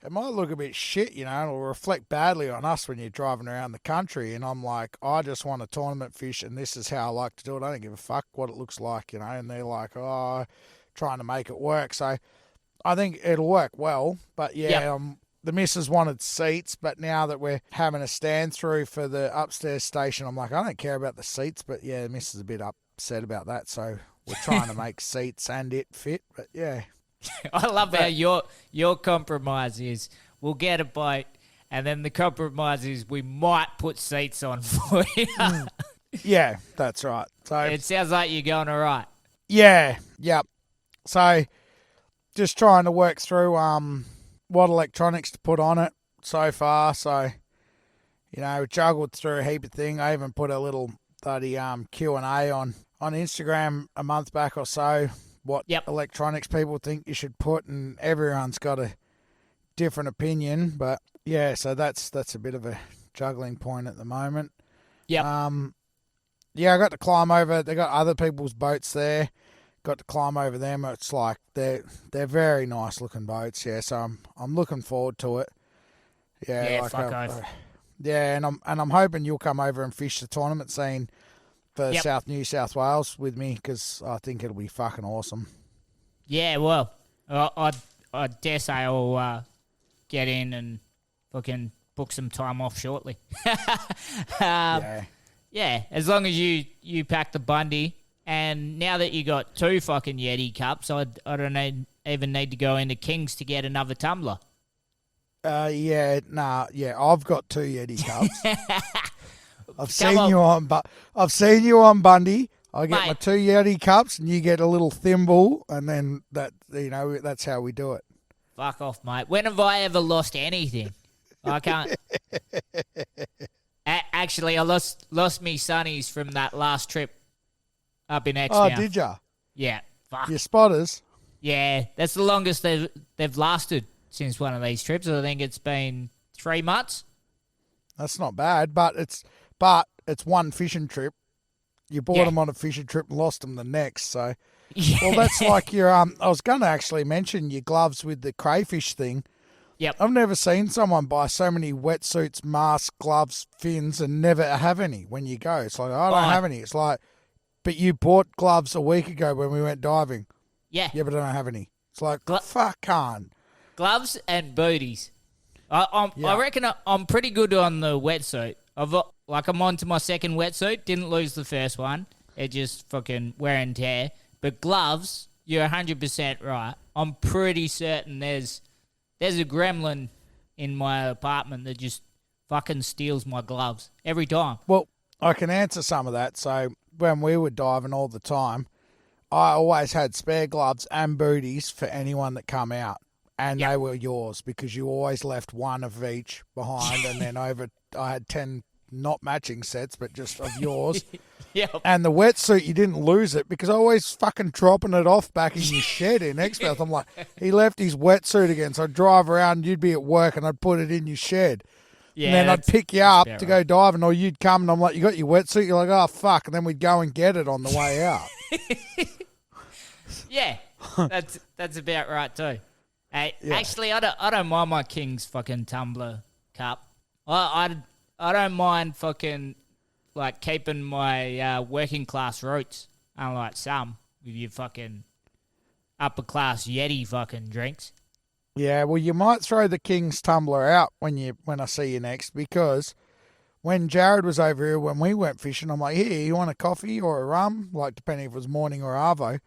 it might look a bit shit, it'll reflect badly on us when you're driving around the country. And I'm like, I just want a tournament fish, and this is how I like to do it. I don't give a fuck what it looks like, and they're like, trying to make it work. So I think it'll work well. But the missus wanted seats, but now that we're having a stand through for the upstairs station, I'm like, I don't care about the seats, but the missus is a bit upset about that. So we're trying to make seats and it fit, but yeah. I love how your compromise is we'll get a boat, and then the compromise is we might put seats on for you. Yeah, that's right. So it sounds like you're going all right. Yeah, yep. So just trying to work through what electronics to put on it so far. So, juggled through a heap of things. I even put a little bloody Q&A on Instagram a month back or so. What electronics people think you should put, and everyone's got a different opinion. But yeah, so that's a bit of a juggling point at the moment. Yep. I got to climb over. They got other people's boats there. Got to climb over them. It's like they're very nice looking boats. Yeah, so I'm looking forward to it. Yeah, fuck off. Yeah, and I'm hoping you'll come over and fish the tournament scene for New South Wales with me, because I think it'll be fucking awesome. Yeah, well, I dare say I'll get in and fucking book some time off shortly. Yeah, as long as you pack the Bundy, and now that you got 2 fucking Yeti cups, I don't even need to go into Kings to get another tumbler. I've got 2 Yeti cups. I've seen you on Bundy. I get my 2 Yeti cups, and you get a little thimble, and then that's how we do it. Fuck off, mate. When have I ever lost anything? I can't. Actually, I lost me sunnies from that last trip up in Exmouth. Oh, did ya? Yeah. Fuck. Your spotters? Yeah, that's the longest they've lasted since one of these trips. I think it's been 3 months. That's not bad, but it's one fishing trip. You bought them on a fishing trip and lost them the next. So, well, that's like your I was going to actually mention your gloves with the crayfish thing. Yep. I've never seen someone buy so many wetsuits, masks, gloves, fins, and never have any when you go. It's like, I don't have any. It's like, but you bought gloves a week ago when we went diving. Yeah. Yeah, but I don't have any. It's like, fuck, can't. Gloves and booties. I reckon I'm pretty good on the wetsuit. I'm on to my second wetsuit. Didn't lose the first one. It just fucking wear and tear. But gloves, you're 100% right. I'm pretty certain there's a gremlin in my apartment that just fucking steals my gloves every time. Well, I can answer some of that. So when we were diving all the time, I always had spare gloves and booties for anyone that come out. And they were yours, because you always left one of each behind, and then I had 10 not matching sets, but just of yours. Yep. And the wetsuit, you didn't lose it, because I always fucking dropping it off back in your shed in Exmouth. I'm like, he left his wetsuit again, so I'd drive around, you'd be at work, and I'd put it in your shed. Yeah, and then I'd pick you up to go diving, or you'd come, and I'm like, you got your wetsuit? You're like, oh, fuck, and then we'd go and get it on the way out. Yeah, that's about right too. Hey, actually, I don't mind my King's fucking tumbler cup. I don't mind fucking like keeping my working class roots, unlike some with your fucking upper class Yeti fucking drinks. Yeah, well, you might throw the King's tumbler out when I see you next, because when Jared was over here when we went fishing, I'm like, here, you want a coffee or a rum? Like, depending if it was morning or arvo.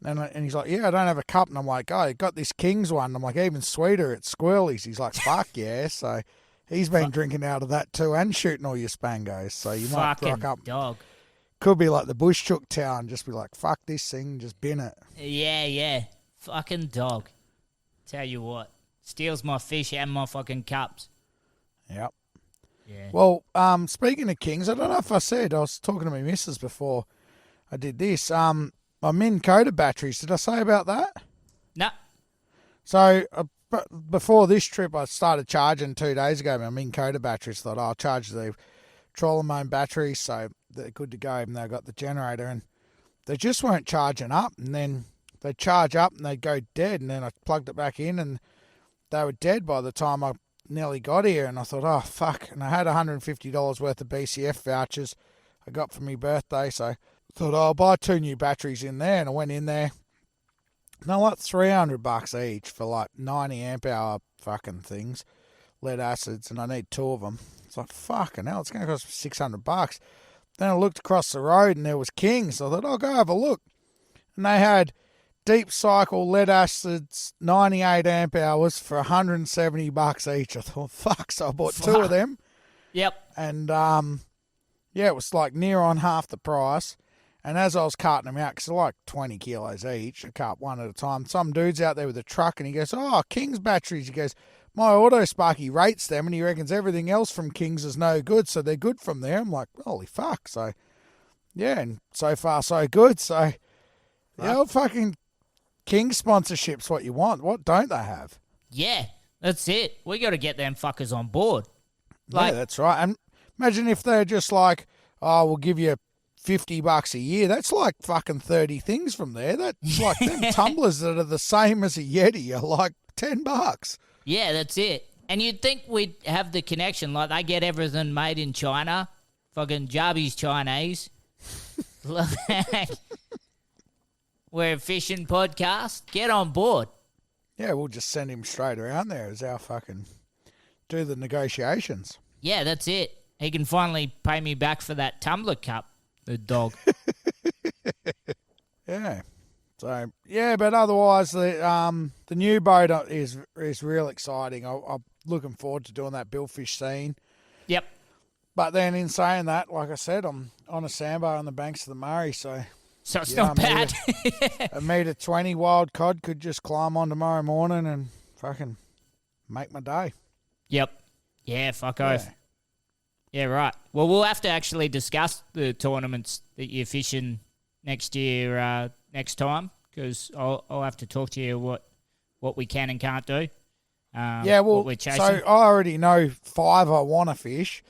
And he's like, yeah, I don't have a cup. And I'm like, oh, you got this King's one. I'm like, even sweeter, it's Squirrelies. He's like, fuck yeah. So he's been drinking out of that too, and shooting all your spangos. So you might rock up. Dog. Could be like the Bush Chook town, just be like, fuck this thing, just bin it. Yeah. Fucking dog. Tell you what, steals my fish and my fucking cups. Yep. Yeah. Well, speaking of Kings, I don't know if I was talking to my missus before I did this. My Minn Kota batteries, did I say about that? No. So before this trip, I started charging 2 days ago. My Minn Kota batteries, thought I'll charge the Trollimone batteries, so they're good to go. And they got the generator, and they just weren't charging up. And then they'd charge up and they'd go dead. And then I plugged it back in, and they were dead by the time I nearly got here. And I thought, oh, fuck. And I had $150 worth of BCF vouchers I got for my birthday, so thought, I'll buy 2 new batteries in there. And I went in there. And they're like $300 each for like 90 amp hour fucking things, lead acids, and I need 2 of them. It's like, fucking hell, it's going to cost $600. Then I looked across the road and there was Kings. So I thought, I'll go have a look. And they had deep cycle lead acids, 98 amp hours for $170 each. I thought, fuck. So I bought 2 of them. Yep. And, it was like near on half the price. And as I was carting them out, because they're like 20 kilos each, I cart one at a time, some dude's out there with a truck and he goes, oh, King's batteries. He goes, my Autospark, he rates them and he reckons everything else from King's is no good, so they're good from there. I'm like, holy fuck. So, yeah, and so far so good. So, yeah, old fucking King sponsorship's what you want. What don't they have? Yeah, that's it. We got to get them fuckers on board. Yeah, that's right. And imagine if they're just like, oh, we'll give you $50 a year. That's like fucking 30 things from there. That's like them tumblers that are the same as a Yeti are like $10. Yeah, that's it. And you'd think we'd have the connection. Like, they get everything made in China. Fucking Jarby's Chinese. We're a fishing podcast. Get on board. Yeah, we'll just send him straight around there as our fucking do the negotiations. Yeah, that's it. He can finally pay me back for that tumbler cup, the dog. Yeah. So, yeah, but otherwise, the new boat is real exciting. I'm looking forward to doing that billfish scene. Yep. But then in saying that, like I said, I'm on a sandbar on the banks of the Murray, so It's not bad. A metre 20 wild cod could just climb on tomorrow morning and fucking make my day. Yep. Yeah, fuck off. Yeah, right. Well, we'll have to actually discuss the tournaments that you're fishing next year, next time, because I'll have to talk to you what we can and can't do. Yeah, well, what we're chasing. so I already know 5 I want to fish.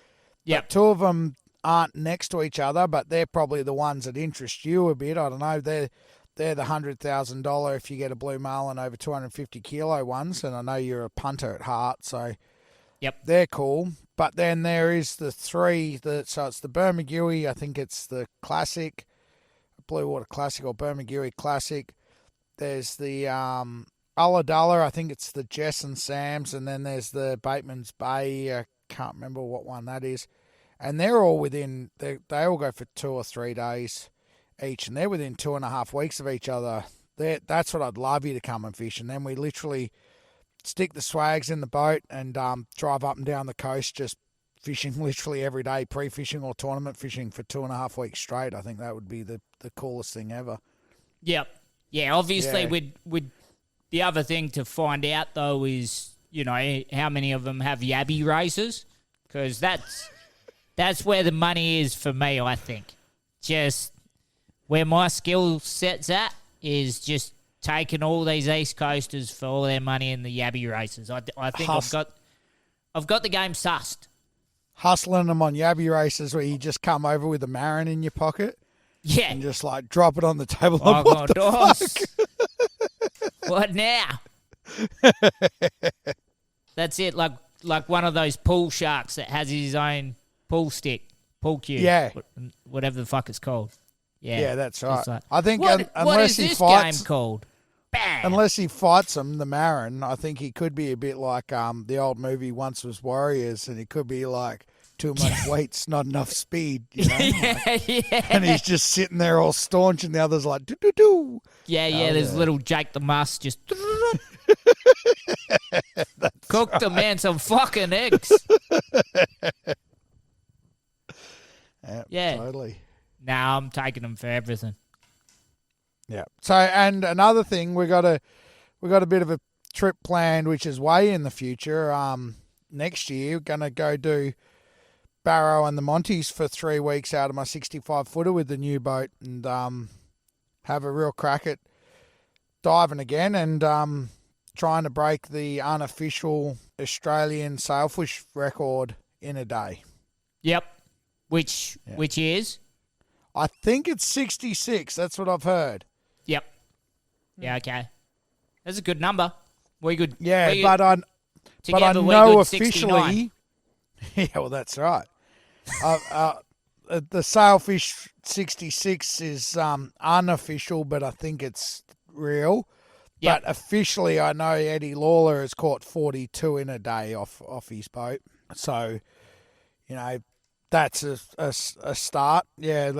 Yep. 2 of them aren't next to each other, but they're probably the ones that interest you a bit. I don't know. They're the $100,000 if you get a blue marlin over 250 kilo ones, and I know you're a punter at heart, so yep, they're cool. But then there is the 3 so it's the Bermagui, I think it's the Classic, Blue Water Classic or Bermagui Classic. There's the Ulladulla, I think it's the Jess and Sam's, and then there's the Bateman's Bay. I can't remember what one that is. And they're all within, they all go for 2 or 3 days each, and they're within 2.5 weeks of each other. That's what I'd love you to come and fish. And then we literally stick the swags in the boat and drive up and down the coast, just fishing literally every day, pre-fishing or tournament fishing for 2.5 weeks straight. I think that would be the coolest thing ever. Yep. Yeah, obviously with the other thing to find out, though, is, you know, how many of them have yabby races, because that's where the money is for me, I think. Just where my skill set's at is just taking all these East Coasters for all their money in the yabby races. I think I've got the game sussed. Hustling them on yabby races where you just come over with a Marin in your pocket. Yeah. And just like drop it on the table. Oh, What the fuck? What now? That's it, like one of those pool sharks that has his own pool stick, pool cue. Yeah. Whatever the fuck it's called. Yeah. Yeah, that's right. Like, I think what unless is he this fights, game called? Bam! unless he fights him, the Marin, I think he could be a bit like the old movie Once Was Warriors, and he could be like too much weight's not enough speed, you know? yeah. And he's just sitting there all staunch, and the other's like, do-do-do. Yeah, there's little Jake the Muss just cooked the man some fucking eggs. Yeah. Totally. Nah, I'm taking them for everything. Yeah. So, and another thing, we got a bit of a trip planned, which is way in the future. Next year, we're gonna go do Barrow and the Monties for 3 weeks out of my 65-footer with the new boat, and have a real crack at diving again, and trying to break the unofficial Australian sailfish record in a day. Yep. Which is? I think it's 66. That's what I've heard. Yep. Yeah, okay. That's a good number. We could. Yeah, we but I together we know good officially. 69. Yeah, well, that's right. The sailfish 66 is unofficial, but I think it's real. Yep. But officially, I know Eddie Lawler has caught 42 in a day off his boat. So, you know, that's a start. Yeah,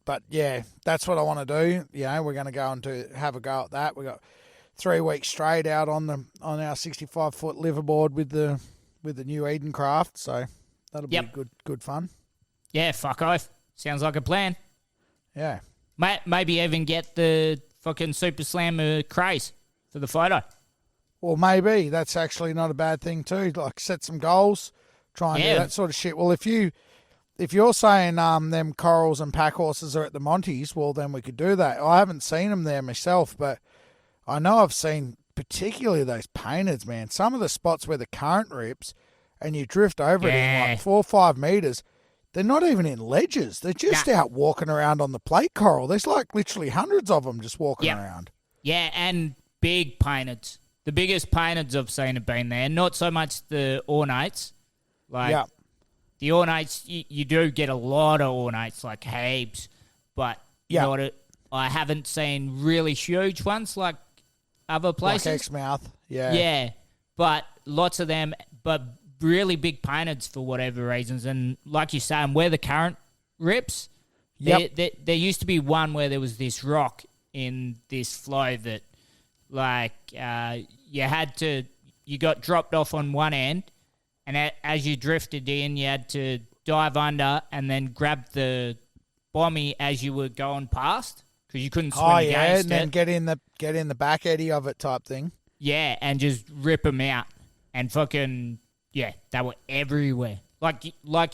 but yeah, that's what I want to do. You know, we're going to go and have a go at that. We got 3 weeks straight out on our 65-foot liverboard with the new Eden craft. So that'll be good fun. Yeah, fuck off. Sounds like a plan. Yeah. Maybe even get the fucking Super Slammer Crays for the photo. Well, maybe that's actually not a bad thing too. Like set some goals, try and do that sort of shit. Well, if you're saying them corals and pack horses are at the Monties, well then we could do that. I haven't seen them there myself, but I know I've seen particularly those painteds, man. Some of the spots where the current rips and you drift over it in like 4 or 5 meters. They're not even in ledges. They're just out walking around on the plate coral. There's like literally hundreds of them just walking around. Yeah, and big painteds. The biggest painteds I've seen have been there. Not so much the ornates. Like the ornates, you do get a lot of ornates, like heaps, but I haven't seen really huge ones like other places. Like Exmouth, Yeah, but lots of them, but really big painteds for whatever reasons. And like you say, where the current rips, there used to be one where there was this rock in this flow that, like, you got dropped off on one end, and as you drifted in, you had to dive under and then grab the bommy as you were going past because you couldn't swim against and then get in the back eddy of it type thing. Yeah, and just rip them out and fucking. Yeah, they were everywhere. Like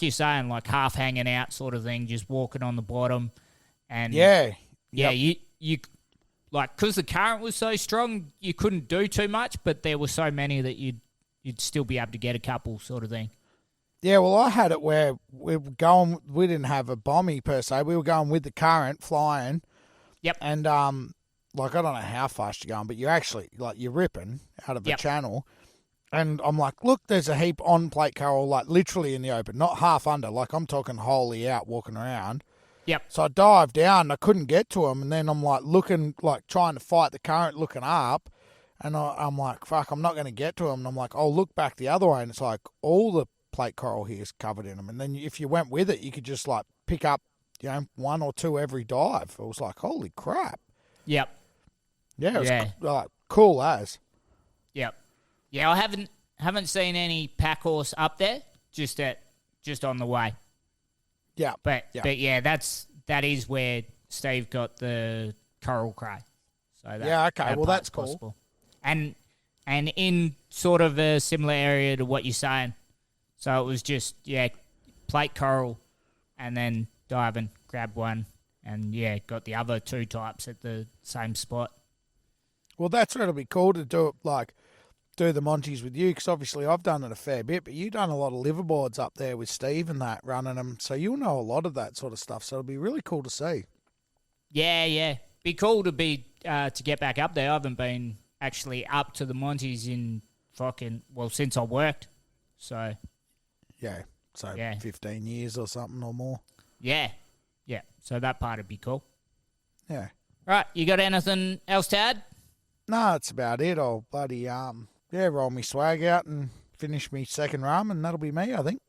you're saying, like half hanging out sort of thing, just walking on the bottom. And you like, because the current was so strong, you couldn't do too much, but there were so many that you'd still be able to get a couple sort of thing. Yeah, well, I had it where we didn't have a bommy per se. We were going with the current, flying. Yep. And, like, I don't know how fast you're going, but you're actually, like, you're ripping out of the channel. And I'm like, look, there's a heap on plate coral, like literally in the open, not half under. Like I'm talking wholly out, walking around. Yep. So I dived down and I couldn't get to them. And then I'm like looking, like trying to fight the current, looking up. And I'm like, fuck, I'm not going to get to them. And I'm like, I'll look back the other way. And it's like all the plate coral here is covered in them. And then if you went with it, you could just like pick up, 1 or 2 every dive. It was like, holy crap. Yep. Yeah, it was like cool as. Yep. Yeah, I haven't seen any Packhorse up there, just on the way. Yeah. But yeah, that is where Steve got the coral cray. So okay. Well, that's cool. Possible. And in sort of a similar area to what you're saying. So it was just plate coral, and then diving, grab one, and got the other 2 types at the same spot. Well, that's where it'll be cool to do it, like do the Monties with you, because obviously I've done it a fair bit, but you've done a lot of liverboards up there with Steve and that, running them, so you'll know a lot of that sort of stuff, so it'll be really cool to see. Yeah. Be cool to be to get back up there. I haven't been actually up to the Monties in since I worked, so... Yeah, 15 years or something or more. Yeah, so that part would be cool. Yeah. Right, you got anything else to add? No, that's about it. I'll bloody, roll me swag out and finish me second rum, and that'll be me, I think.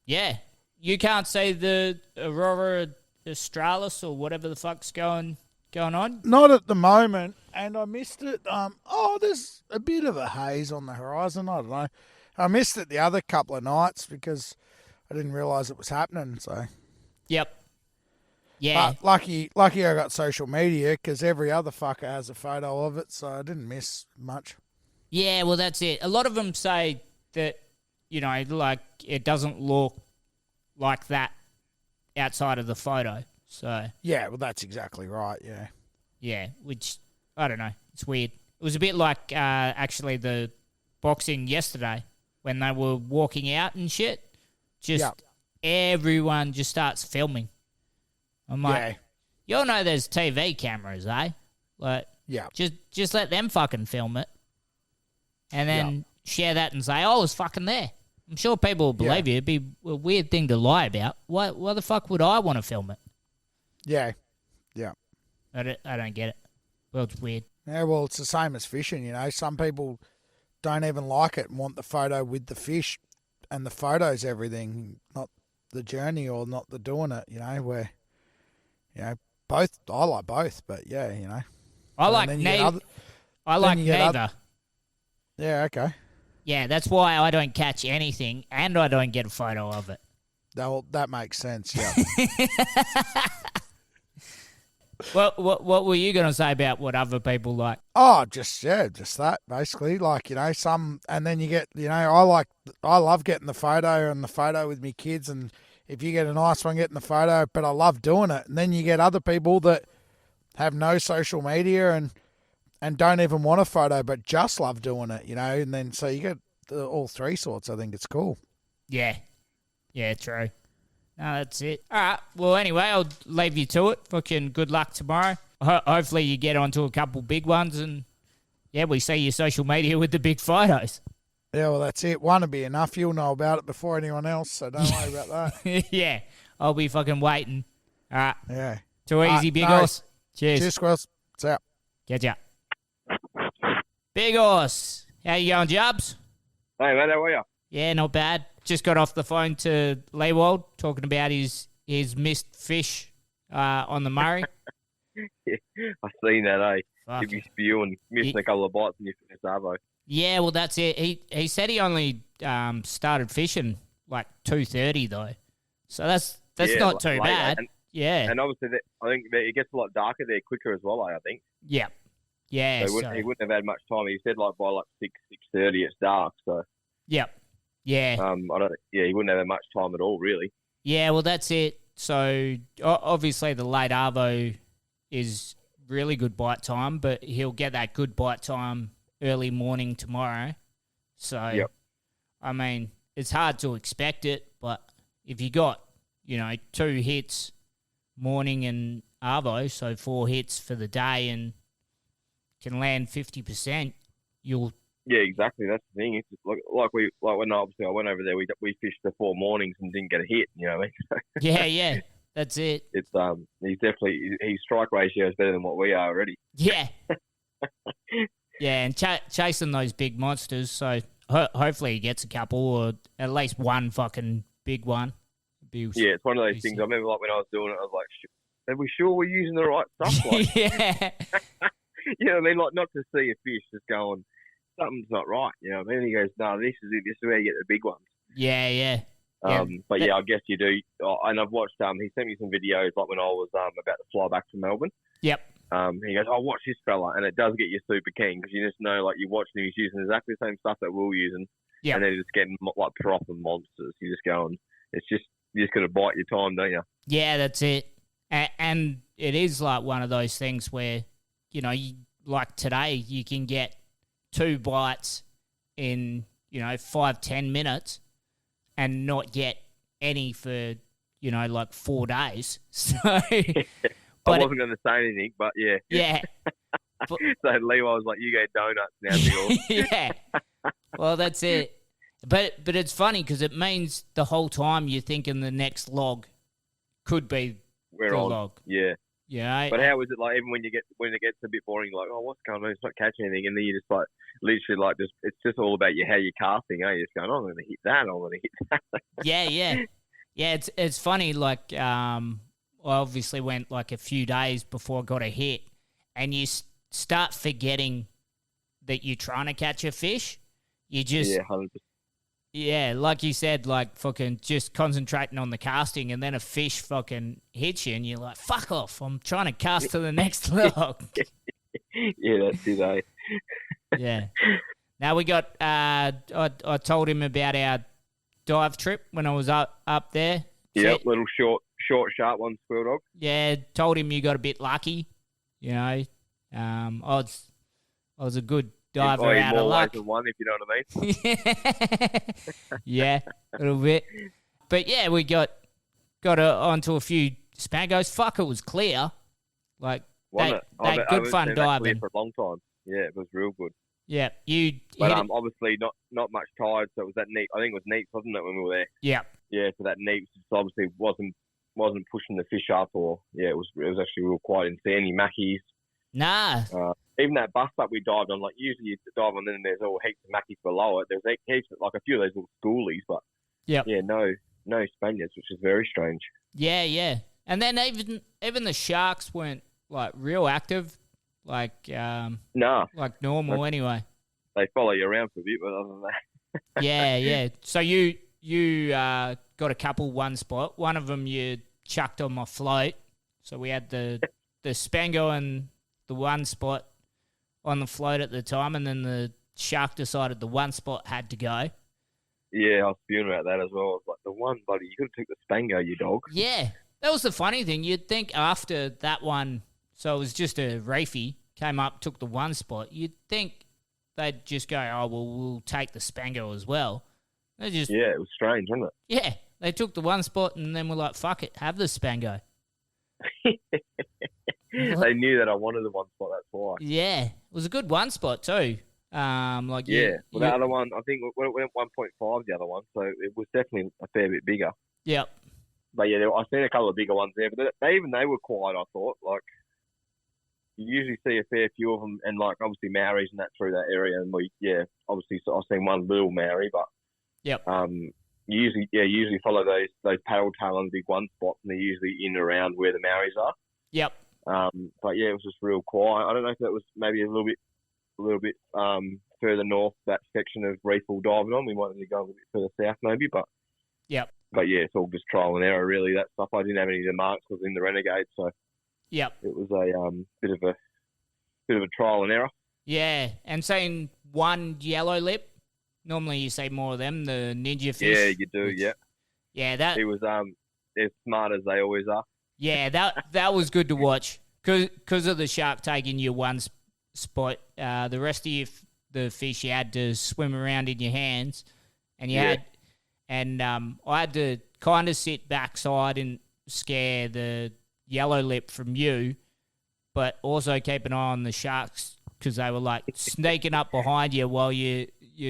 Yeah. You can't see the Aurora Australis or whatever the fuck's going on? Not at the moment, and I missed it. There's a bit of a haze on the horizon. I don't know. I missed it the other couple of nights because I didn't realise it was happening, so... Yep. Yeah. But lucky I got social media because every other fucker has a photo of it, so I didn't miss much. Yeah, well, that's it. A lot of them say that, like it doesn't look like that outside of the photo. So yeah, well, that's exactly right, yeah. Yeah, which, I don't know, it's weird. It was a bit like actually the boxing yesterday when they were walking out and shit. Everyone just starts filming. I'm like, you all know there's TV cameras, eh? Like, just let them fucking film it, and then share that and say, "I was fucking there." I'm sure people will believe you. It'd be a weird thing to lie about. Why the fuck would I want to film it? Yeah. I don't get it. Well, it's weird. Yeah, well, it's the same as fishing. Some people don't even like it and want the photo with the fish, and the photo's everything, not the journey or not the doing it. Where. Both. I like both, but I like neither. I like neither. Yeah, okay. Yeah, that's why I don't catch anything, and I don't get a photo of it. That makes sense. Yeah. What were you gonna say about what other people like? Oh, just that basically. Like, some, and then you get, I love getting the photo with me kids, and if you get a nice one, getting the photo. But I love doing it, and then you get other people that have no social media and don't even want a photo, but just love doing it, and then so you get all three sorts. I think it's cool. Yeah, true. No, that's it. All right. Well, anyway, I'll leave you to it. Fucking good luck tomorrow. Hopefully you get onto a couple big ones, and we see your social media with the big photos. Yeah, well, that's it. One will be enough. You'll know about it before anyone else, so don't worry about that. Yeah, I'll be fucking waiting. All right. Yeah. Too easy, Big Horse. Cheers. Cheers, Squirrels. It's out. Catch ya. Big Horse. How you going, Jubs? Hey, mate, how are you? Yeah, not bad. Just got off the phone to Leewold talking about his missed fish on the Murray. Yeah, I've seen that, eh? Fuck If you spew and missing a couple of bites and you finish Arvo. Yeah, well, that's it. He said he only started fishing like 2:30 though, so that's not too late, bad. And obviously, I think it gets a lot darker there quicker as well, I think. Yeah. Yeah. So he wouldn't have had much time. He said like by like 6:30 it's dark. So. Yep. Yeah. He wouldn't have had much time at all, really. Yeah. Well, that's it. So obviously the late arvo is really good bite time, but he'll get that good bite time early morning tomorrow. So, yep. I mean, it's hard to expect it, but if you got, 2 hits morning and arvo, so 4 hits for the day and can land 50%, you'll... Yeah, exactly. That's the thing. It's just like when obviously I went over there, we fished the 4 mornings and didn't get a hit. You know what I mean? Yeah, that's it. It's he's definitely his strike ratio is better than what we are already. Yeah, yeah, and chasing those big monsters. So hopefully he gets a couple or at least one fucking big one. Yeah, it's one of those things. I remember like when I was doing it, I was like, "Are we sure we're using the right stuff?" Like, yeah, you know what I mean? Like not to see a fish just going, something's not right. You know what I mean? He goes, "No, this is it. This is where you get the big ones." Yeah. But I guess you do. And I've watched. He sent me some videos like when I was about to fly back to Melbourne. Yep. He goes, "Oh, watch this fella," and it does get you super keen because you just know like you're watching him. He's using exactly the same stuff that we're using. Yeah. And they're just getting like proper monsters. You're just going. You're just gonna bite your time, don't you? Yeah, that's it. And it is like one of those things where like today you can get 2 bites in 5-10 minutes and not get any for like 4 days. So I wasn't going to say anything, but yeah. Yeah. So Leewold was like, "You get donuts now, Bill." Yeah. Well, that's it. But it's funny because it means the whole time you're thinking the next log could be We're the on. log. Yeah. Yeah. But how is it like even when it gets a bit boring, like, "Oh, what's going on? It's not catching anything," and then you just like literally like it's just all about how you're casting, eh? You're just going, "Oh, I'm going to hit that. I'm going to hit that." Yeah. It's funny. Like, I obviously went like a few days before I got a hit, and you start forgetting that you're trying to catch a fish. You just 100%. Yeah, like you said, like fucking just concentrating on the casting, and then a fish fucking hits you, and you're like, "Fuck off! I'm trying to cast to the next log." Yeah, that's it, eh? Yeah. Now we got. I told him about our dive trip when I was up there. Yeah, little short, sharp one, squirrel dog. Yeah, told him you got a bit lucky. I was a good diver out of luck. Than one, if you know what I mean. Yeah, a little bit. But yeah, we got onto a few spangos. Fuck, it was clear. Like they good fun diving for a long time. Yeah, it was real good. Yeah, But obviously not much tide, so it was that neat. I think it was neat, wasn't it, when we were there? Yeah. Yeah, so that neat obviously wasn't pushing the fish up, or it was actually real quiet. Didn't see any mackies. Nah. Even that bust up we dived on, like usually you dive on, and then there's all heaps of mackies below it. There's heaps, like a few of those little schoolies, but yeah, no Spaniards, which is very strange. Yeah. And then even the sharks weren't like real active, like like normal anyway. They follow you around for a bit, but other than that. Yeah. So you got a couple one spot. One of them you chucked on my float, so we had the the Spango and the one spot on the float at the time, and then the shark decided the one spot had to go. Yeah, I was fuming about that as well. I was like, the one, buddy, you could have took the Spango, you dog. Yeah, that was the funny thing. You'd think after that one, so it was just a reefie, came up, took the one spot, you'd think they'd just go, oh, well, we'll take the Spango as well. They just, yeah, it was strange, wasn't it? Yeah, they took the one spot and then were like, fuck it, have the Spango. They knew that I wanted the one spot, that's why. Yeah, it was a good one spot too. The other one, I think it went 1.5, the other one, so it was definitely a fair bit bigger. Yep. But yeah, I've seen a couple of bigger ones there, but they were quiet, I thought. Like, you usually see a fair few of them, and like obviously Maoris and that through that area, and obviously so I've seen one little Maori, but yep. You usually follow those paddle tail on the big one spots, and they're usually in and around where the Maoris are. Yep. But yeah, it was just real quiet. I don't know if that was maybe a little bit further north, that section of Leewold diving on. We might need to go a little bit further south maybe, but yep. But yeah, it's all just trial and error really. That stuff I didn't have any of the marks. I was in the Renegade, so yep. It was a bit of a trial and error. Yeah, and saying one yellow lip. Normally you see more of them, the ninja fish. Yeah, you do. Yeah. Yeah, that. He was as smart as they always are. Yeah, that was good to watch because of the shark taking you one spot. The rest of the fish you had to swim around in your hands, and I had to kind of sit backside and scare the yellow lip from you, but also keep an eye on the sharks because they were like sneaking up behind you while you're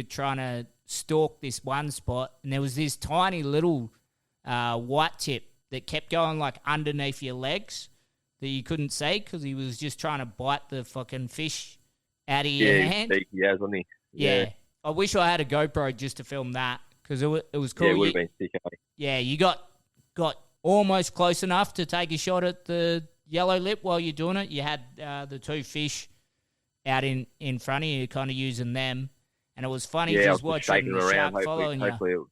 trying to stalk this one spot, and there was this tiny little white tip that kept going like underneath your legs that you couldn't see because he was just trying to bite the fucking fish out of your hand. Yeah, wasn't he? Yeah. I wish I had a GoPro just to film that because it was cool. Yeah, it would have been sick. Yeah, you got almost close enough to take a shot at the yellow lip while you're doing it. You had the two fish out in front of you, kind of using them. And it was funny just watching the shark following you.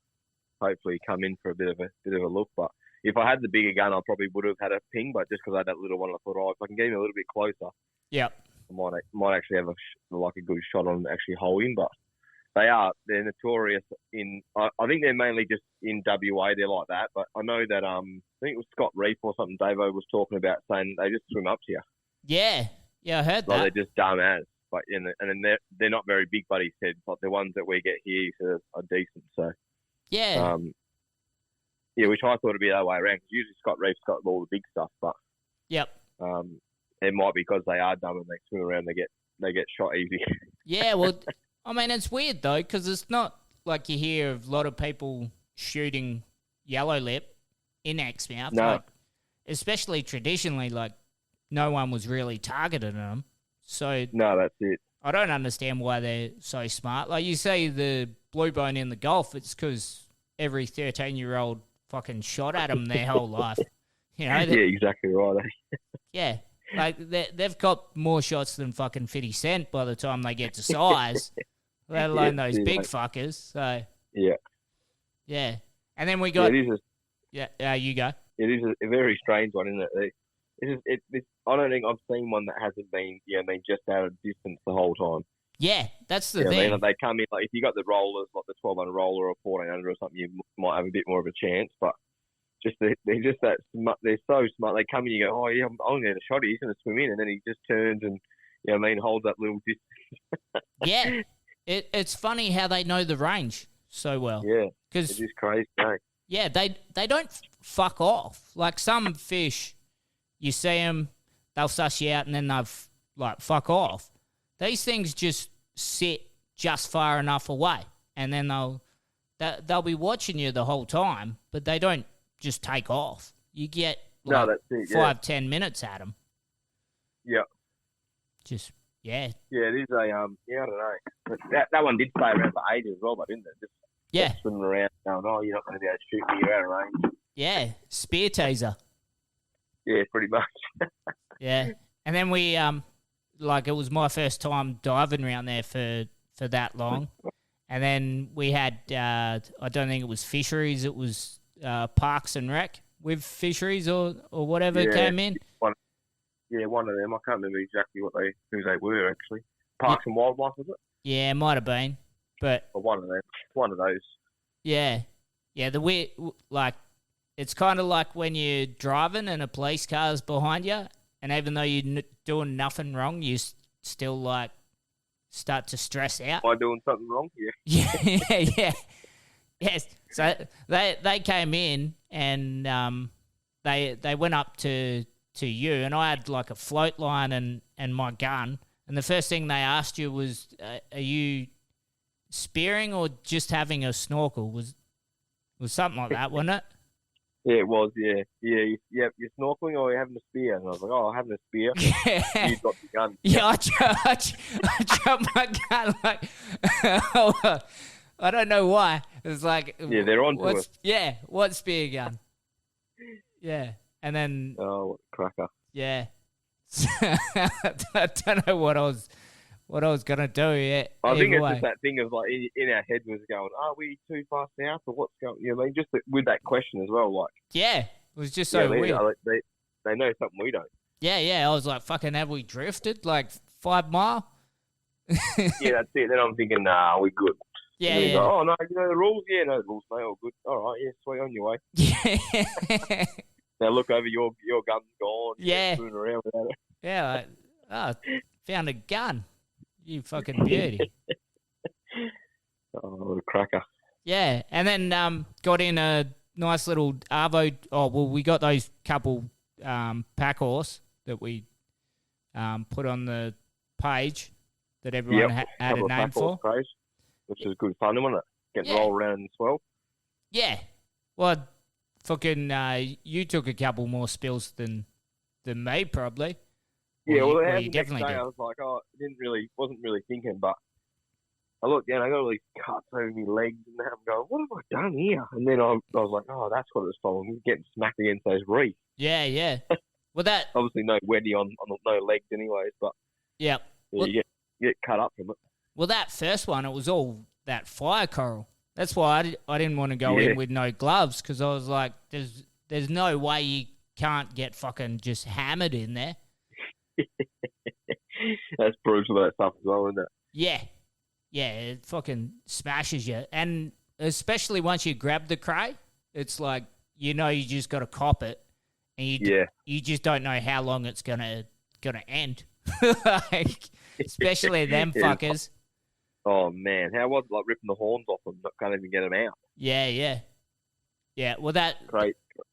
Hopefully come in for a bit of a look. But if I had the bigger gun, I probably would have had a ping. But just because I had that little one, I thought, if I can get him a little bit closer, yep, I might actually have a good shot on actually holding. But they're notorious in. I think they're mainly just in WA. They're like that. But I know that I think it was Scott Reef or something. Davo was talking about saying they just swim up to you. Yeah, I heard that. They're just dumb as. But and then they're not very big, but he said, but the ones that we get here are decent. So yeah, which I thought would be the other way around. Because usually Scott Reef's got all the big stuff, but yep, it might be because they are dumb and they swim around. They get shot easy. Yeah, well, I mean it's weird though because it's not like you hear of a lot of people shooting yellow lip in Exmouth. No, like, especially traditionally, like no one was really targeting them. So no, that's it. I don't understand why they're so smart. Like you say, the blue bone in the Gulf, it's because every 13-year-old fucking shot at them their whole life. You know? Yeah, exactly right. Yeah, like they've got more shots than fucking 50 Cent by the time they get to size, let alone those big fuckers. So yeah. And then we got you go. It is a very strange one, isn't it? I don't think I've seen one that hasn't been, just out of distance the whole time. Yeah, that's the thing. I mean, they come in, like, if you got the rollers, like the 1200 roller or 1400 or something, you might have a bit more of a chance, but they're just that smart. They're so smart. They come in, you go, oh, yeah, I'm going to get a shot. He's going to swim in, and then he just turns and, holds that little distance. Yeah. It's funny how they know the range so well. Yeah. Cause, it's just crazy, eh? Yeah, they don't fuck off. Like some fish, you see them, they'll suss you out, and then they've, like, fuck off. These things just sit just far enough away, and then they'll be watching you the whole time, but they don't just take off. You get that's it, 5-10 minutes at them. Yeah. Just yeah. Yeah, it is a I don't know. But that one did stay around for ages as well, but didn't it? Just swimming around, going, oh, you're not going to be able to shoot me, you're out of range. Yeah, spear teaser. Yeah, pretty much. Yeah, and then we it was my first time diving around there for that long, and then we had I don't think it was fisheries, it was Parks and Rec with fisheries or whatever came in. Yeah, one of them. I can't remember exactly who they were actually. Parks and Wildlife, was it? Yeah, it might have been, but Or one of them. One of those. yeah, the weird, like, it's kind of like when you're driving and a police car's behind you, and even though you're doing nothing wrong, you still, like, start to stress out. Am I doing something wrong? Yeah. Yeah. Yes. So they came in and they went up to you, and I had, like, a float line and my gun, and the first thing they asked you was, are you spearing or just having a snorkel? Was something like that, wasn't it? Yeah, it was, yeah. Yeah, you're snorkeling or you're having a spear? And I was like, I'm having a spear. Yeah. You got the gun. Yeah, I dropped my gun, like, I don't know why. It's like... Yeah, they're onto us. Yeah, what spear gun? Yeah, and then... Oh, what a cracker. Yeah. I don't know what I was going to do yet. I think it's just that thing of, like, in our head was going, are we too far south or what's going on? You know, I mean, just with that question as well, like... Yeah, it was just so weird. They know something we don't. Yeah, I was like, fucking, have we drifted, like, 5 mile? Yeah, that's it. Then I'm thinking, nah, we're good. Yeah, and yeah. Go, oh, no, you know the rules? Yeah, no, the rules, mate, all good. All right, yeah, sweet, on your way. Yeah. Now look over, your gun's gone. Yeah. Screwing around without it. Yeah, found a gun. You fucking beauty. Oh, what a cracker. Yeah, and then got in a nice little Arvo. Oh, well, we got those couple Packhorse that we put on the page that everyone had a name for. Crays, which is good fun, wasn't it? Getting rolled around as well. Yeah. Well, fucking, you took a couple more spills than me, probably. Yeah, well, you definitely did. I was like, wasn't really thinking, but I looked down, I got all these cuts over my legs, and I'm going, what have I done here? And then I was like, oh, that's what it's for. I'm getting smacked against those reefs. Yeah. Well, that obviously no weddy on no legs, anyways, but yeah, well, you get cut up from it. Well, that first one, it was all that fire coral. That's why I didn't want to go in with no gloves, because I was like, there's no way you can't get fucking just hammered in there. That's brutal, that stuff as well, isn't it? Yeah, it fucking smashes you. And especially once you grab the Cray, it's like, you just got to cop it, and you just don't know how long it's gonna end. Like, especially them fuckers. Oh man, how was it, like, ripping the horns off them? Can't even get them out. Yeah. Well, that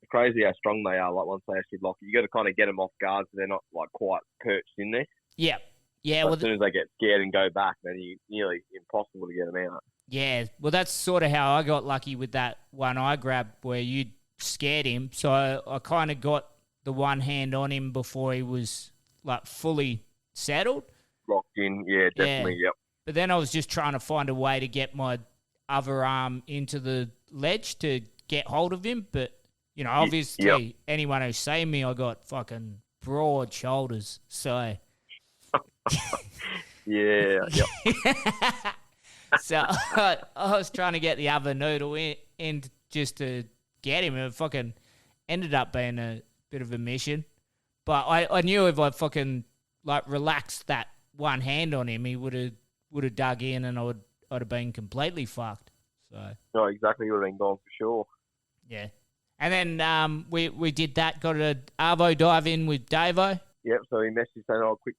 crazy how strong they are. Like, once they actually lock you, got to kind of get them off guard so they're not, like, quite perched in there. Yeah. But as soon as they get scared and go back, then it's nearly impossible to get them out. Yeah. Well, that's sort of how I got lucky with that one I grabbed where you scared him. So I kind of got the one hand on him before he was, like, fully settled. Locked in, yeah, definitely, yep. But then I was just trying to find a way to get my other arm into the ledge to get hold of him. But, obviously anyone who's seen me, I got fucking broad shoulders. So... yeah, yep. So I was trying to get the other noodle in just to get him, and it fucking ended up being a bit of a mission. But I knew if I fucking, like, relaxed that one hand on him, he would have dug in, and I'd have been completely fucked. So no, exactly, would have been gone for sure. Yeah, and then we did that. Got an Arvo dive in with Davo. Yep. So he messaged saying, "Oh, quick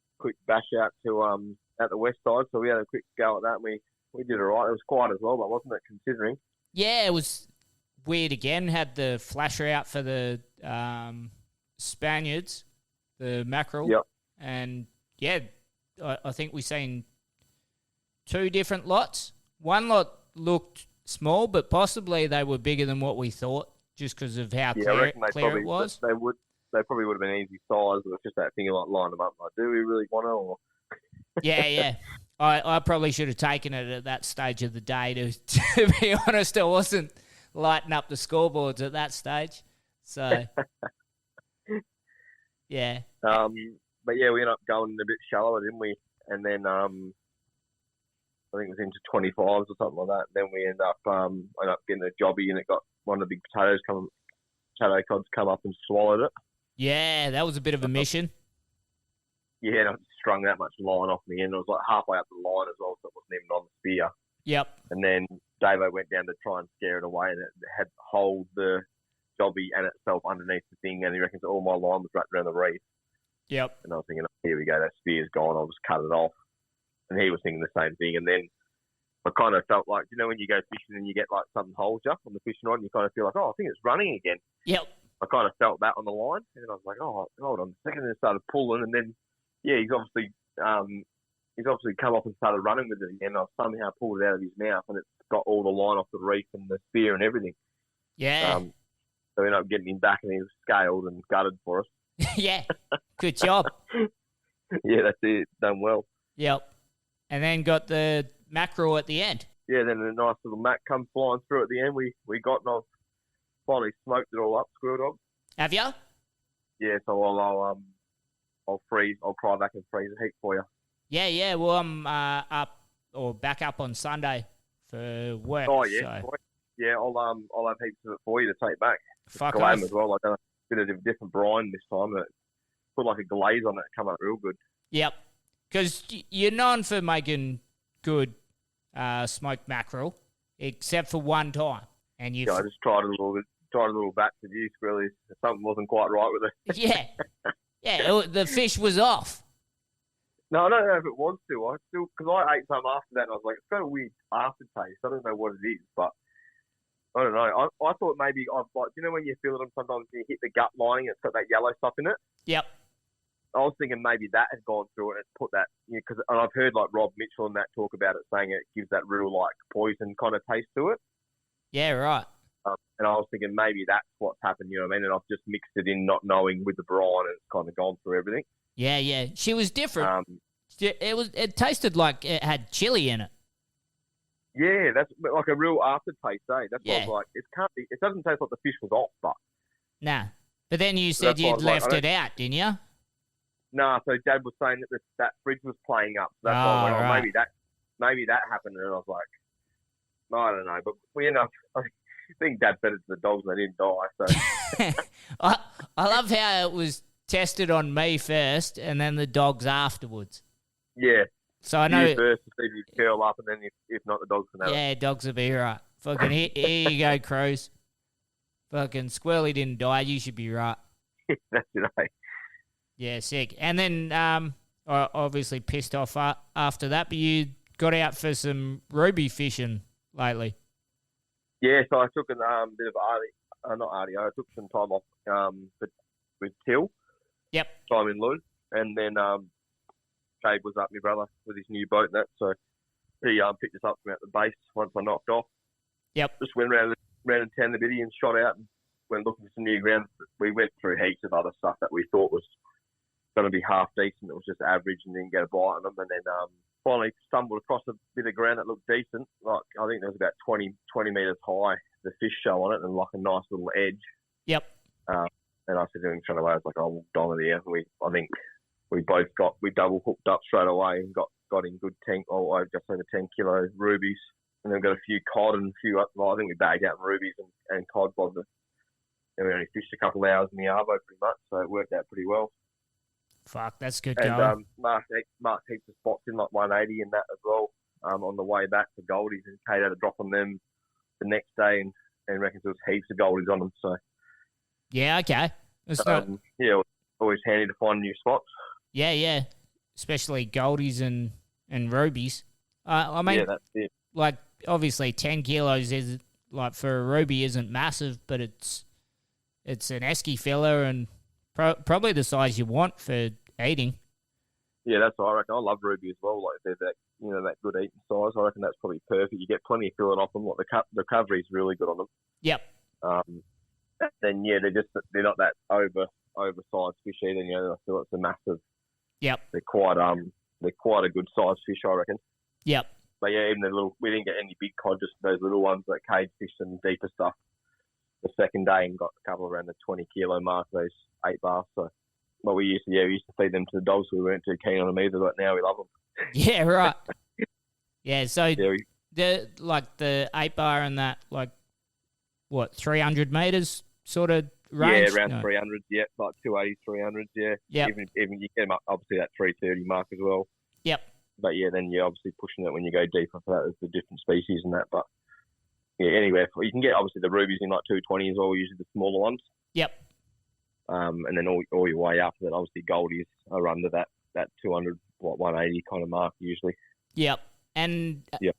bash out to at the west side." So we had a quick go at that. And we did all right. It was quiet as well, but wasn't it, considering? Yeah, it was weird again. Had the flasher out for the Spaniards, the mackerel. Yep. And yeah, I think we seen 2 different lots. One looked small, but possibly they were bigger than what we thought, just because of how clear it was. They probably would have been easy size, but it's just that thing of, like, line them up. Like, do we really want to? Or... Yeah. I probably should have taken it at that stage of the day. To be honest, I wasn't lighting up the scoreboards at that stage. So, yeah. But yeah, we ended up going a bit shallower, didn't we? And then I think it was into 25s or something like that. Then we ended up getting a jobby, and it got one of the big potato cods come up and swallowed it. Yeah, that was a bit of a mission. yeah, and I just strung that much line off me, and it was like halfway up the line as well, so it wasn't even on the spear. Yep. And then Davo went down to try and scare it away, and it had hold the jobby and itself underneath the thing, and he reckons all my line was wrapped around the reef. Yep. And I was thinking, here we go, that spear's gone, I'll just cut it off. And he was thinking the same thing, and then I kind of felt like, you know, when you go fishing and you get like something holds you on the fishing rod, and you kind of feel like, oh, I think it's running again. Yep. I kind of felt that on the line, and I was like, oh, hold on a second, and it started pulling, and then, yeah, he's obviously come off and started running with it again. I somehow pulled it out of his mouth, and it's got all the line off the reef and the spear and everything. Yeah. So we ended up getting him back, and he was scaled and gutted for us. Yeah. Good job. Yeah, that's it. Done well. Yep. And then got the mackerel at the end. Yeah, then a nice little mac come flying through at the end. We got, and I finally smoked it all up, squirrel dog. Have you? Yeah, so I'll cry back and freeze a heap for you. Yeah. Well, I'm back up on Sunday for work. Oh yeah, so. Yeah. I'll have heaps of it for you to take back. Fuck Glam off. as well. I done a bit of a different brine this time. Put like a glaze on it, come up real good. Yep. Because you're known for making good smoked mackerel, except for one time, and you. Yeah, I just tried a little batch with you, Squirrely. Something wasn't quite right with it. Yeah. The fish was off. No, I don't know if it was still. Because I ate some after that, and I was like, it's got a weird aftertaste. I don't know what it is, but I don't know. I thought maybe you know when you feel them sometimes you hit the gut lining, it's got that yellow stuff in it. Yep. I was thinking maybe that had gone through it and it's put that, because and I've heard like Rob Mitchell and that talk about it, saying it gives that real like poison kind of taste to it. Yeah, right. And I was thinking maybe that's what's happened, you know what I mean? And I've just mixed it in, not knowing, with the brine, and it's kind of gone through everything. Yeah. She was different. It tasted like it had chili in it. Yeah, that's like a real aftertaste, eh? That's Yeah. what I was like. It doesn't taste like the fish was off, but. Nah. But then you said you'd left it out, didn't you? Nah, so Dad was saying that fridge was playing up. So that's why I went, right. maybe that happened, and I was like, I don't know. But we ended up, I think Dad fed it to the dogs and they didn't die. So I love how it was tested on me first and then the dogs afterwards. yeah. So I know. You first to see if you curl up, and then if not, the dogs can have it. Yeah, dogs will be right. Fucking here you go, Crays. Fucking Squirrely didn't die. You should be right. That's it, eh? Yeah, sick. And then obviously pissed off after that, but you got out for some ruby fishing lately. Yeah, so I took a bit of not RDO. I took some time off with Till. Yep. Time in Loon, and then Gabe was up, my brother, with his new boat and that. So he picked us up from out the base once I knocked off. Yep. Just went round and town the biddy and shot out and went looking for some new ground. We went through heaps of other stuff that we thought was going to be half decent. It was just average and didn't get a bite on them. And then finally stumbled across a bit of ground that looked decent. Like I think there was about 20 metres high, the fish show on it, and like a nice little edge. Yep. And I said to him straight away, I was like, oh, we'll diamond here. I think we double hooked up straight away and got in good 10, just over 10 kilo rubies. And then got a few cod and a few, I think we bagged out rubies and cod by and we only fished a couple of hours in the Arvo pretty much, so it worked out pretty well. Fuck, that's good and, going. Marked heaps of spots in like 180 and that as well on the way back to Goldies, and Kate had a drop on them the next day and reckons there was heaps of Goldies on them. So yeah, okay. It's not... Yeah, always handy to find new spots. Yeah. Especially Goldies and rubies. I mean, yeah, that's it. Like, obviously 10 kilos is, like, for a ruby isn't massive, but it's an esky filler and probably the size you want for eating. Yeah, that's what I reckon. I love ruby as well. Like, they're that, that good eating size. I reckon that's probably perfect. You get plenty of filling off them. Like, the recovery is really good on them. Yep. Then yeah, they're not that oversized fish either. I feel it's a massive. Yep. They're quite a good sized fish, I reckon. Yep. But yeah, even we didn't get any big cod, just those little ones that cage fish and deeper stuff. The second day and got a couple around the 20 kilo mark, those 8 bars. So, but we used to feed them to the dogs. We weren't too keen on them either, but now we love them. Yeah, right. Yeah, so yeah, the 8 bar and that, like, what, 300 meters sort of range? Yeah, around No. 300s, yeah, like 280s, 300s, yeah. Yep. Even you get them up, obviously, that 330 mark as well. Yep. But, yeah, then you're obviously pushing it when you go deeper for that, the different species and that. But, yeah, anywhere. You can get, obviously, the rubies in like 220 as well, usually the smaller ones. Yep. And then all your way up, then obviously goldies are under that 200, 180 kind of mark usually. Yep. And Yep.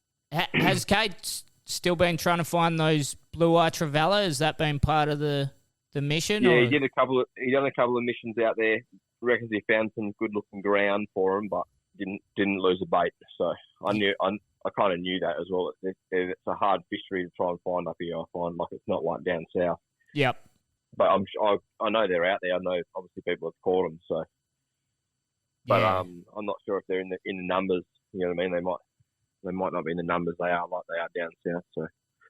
Has Kate still been trying to find those blue eye trevally? Has that been part of the mission? Yeah, or? he done a couple of missions out there. Reckons he found some good looking ground for him, but didn't lose a bait. So I kind of knew that as well. It's a hard fishery to try and find up here. I find like it's not like down south. Yep. But I know they're out there. I know obviously people have caught them. So, but Yeah. I'm not sure if they're in the numbers. You know what I mean? They might not be in the numbers they are like they are down south. So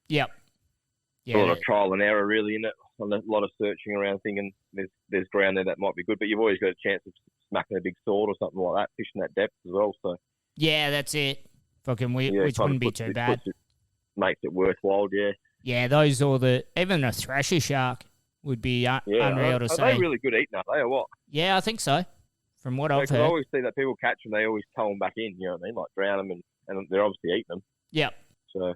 Yep. a lot Yeah. of trial and error really in it. A lot of searching around, thinking there's ground there that might be good. But you've always got a chance of smacking a big sword or something like that, fishing that depth as well. So Yeah, that's it. Fucking which kind of wouldn't be too bad. Makes it worthwhile. Yeah. Yeah, those or even a thrasher shark would be unreal to are see. they really good eating? Are they or what? Yeah, I think so. From what I've Because I heard. always see that people catch them, they always tow them back in. You know what I mean? Like drown them, and they're obviously eating them. Yep. So,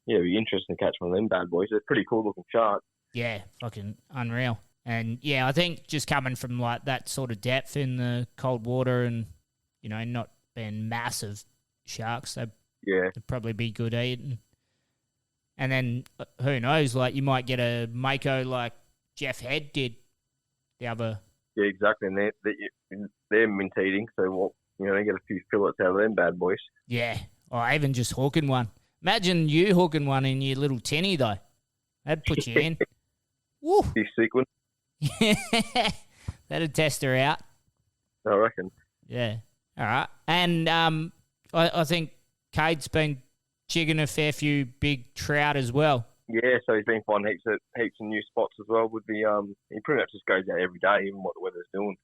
yeah, it'd be interesting to catch one of them bad boys. They're pretty cool looking shark. Yeah, fucking unreal. And yeah, I think just coming from like that sort of depth in the cold water and, not being massive sharks, they'd probably be good eating. And then who knows, like you might get a mako like Jeff Head did the other. Yeah, exactly. And they're mint eating, so you get a few fillets out of them bad boys. Yeah, or even just hooking one. Imagine you hooking one in your little tinny though. That'd put you in. Woo! Be sick one. That'd test her out. I reckon. Yeah. All right. And I think Cade's been jigging a fair few big trout as well. Yeah, so he's been finding heaps of new spots as well. With the he pretty much just goes out every day, even what the weather's doing.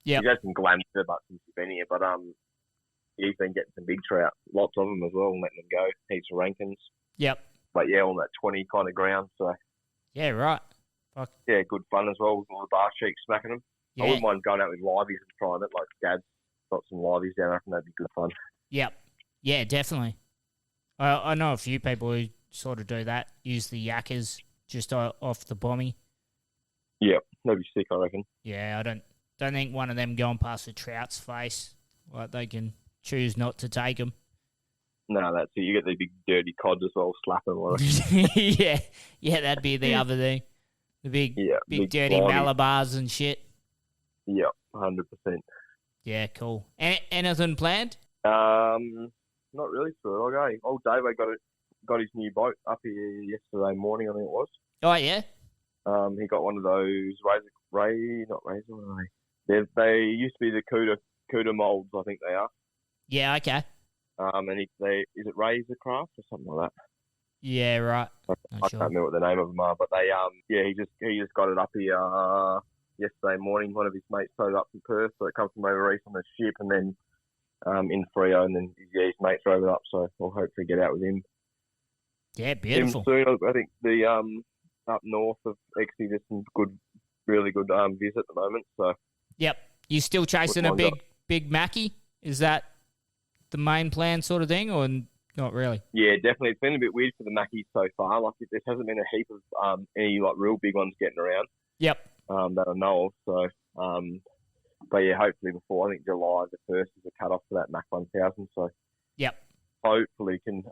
Yeah. He's had some glam butts since he's been here, but he's been getting some big trout, lots of them as well, and letting them go. Heaps of rankings. Yep. But yeah, on that 20 kind of ground. So yeah, right. Fuck. Yeah, good fun as well with all the bar cheeks smacking them. Yeah. I wouldn't mind going out with liveys and trying it, like Dad's got some liveys down. I reckon that'd be good fun. Yep. Yeah, definitely. I know a few people who sort of do that, use the yakkers just off the bommy. Yeah, that'd be sick, I reckon. Yeah, I don't think one of them going past the trout's face, like they can choose not to take them. No, that's it. You get the big dirty cods as well, slapping them. yeah, that'd be the other thing. The big dirty slimy Malabars and shit. Yeah, 100%. Yeah, cool. Anything planned? Not really, sure. Okay. Old Dave got his new boat up here yesterday morning, I think it was. Oh, yeah? He got one of those They used to be the Cuda molds, I think they are. Yeah, okay. And is it Razor Craft or something like that? Yeah, right. I can't remember what the name of them are, but they he just got it up here yesterday morning. One of his mates towed it up from Perth, so it comes from over east on the ship, and then in Freo, and then his mate drove it up. So we'll hopefully get out with him. Yeah, beautiful. Soon. I think the up north of Exie, there's some really good visit at the moment. So yep, you still chasing a big Mackie? Is that the main plan, sort of thing, or not really? Yeah, definitely. It's been a bit weird for the Mackies so far. Like there hasn't been a heap of any like real big ones getting around. Yep. That I know of. So, but yeah, hopefully before, I think July the 1st is the cut off for that Mac 1000. So, yep. Hopefully can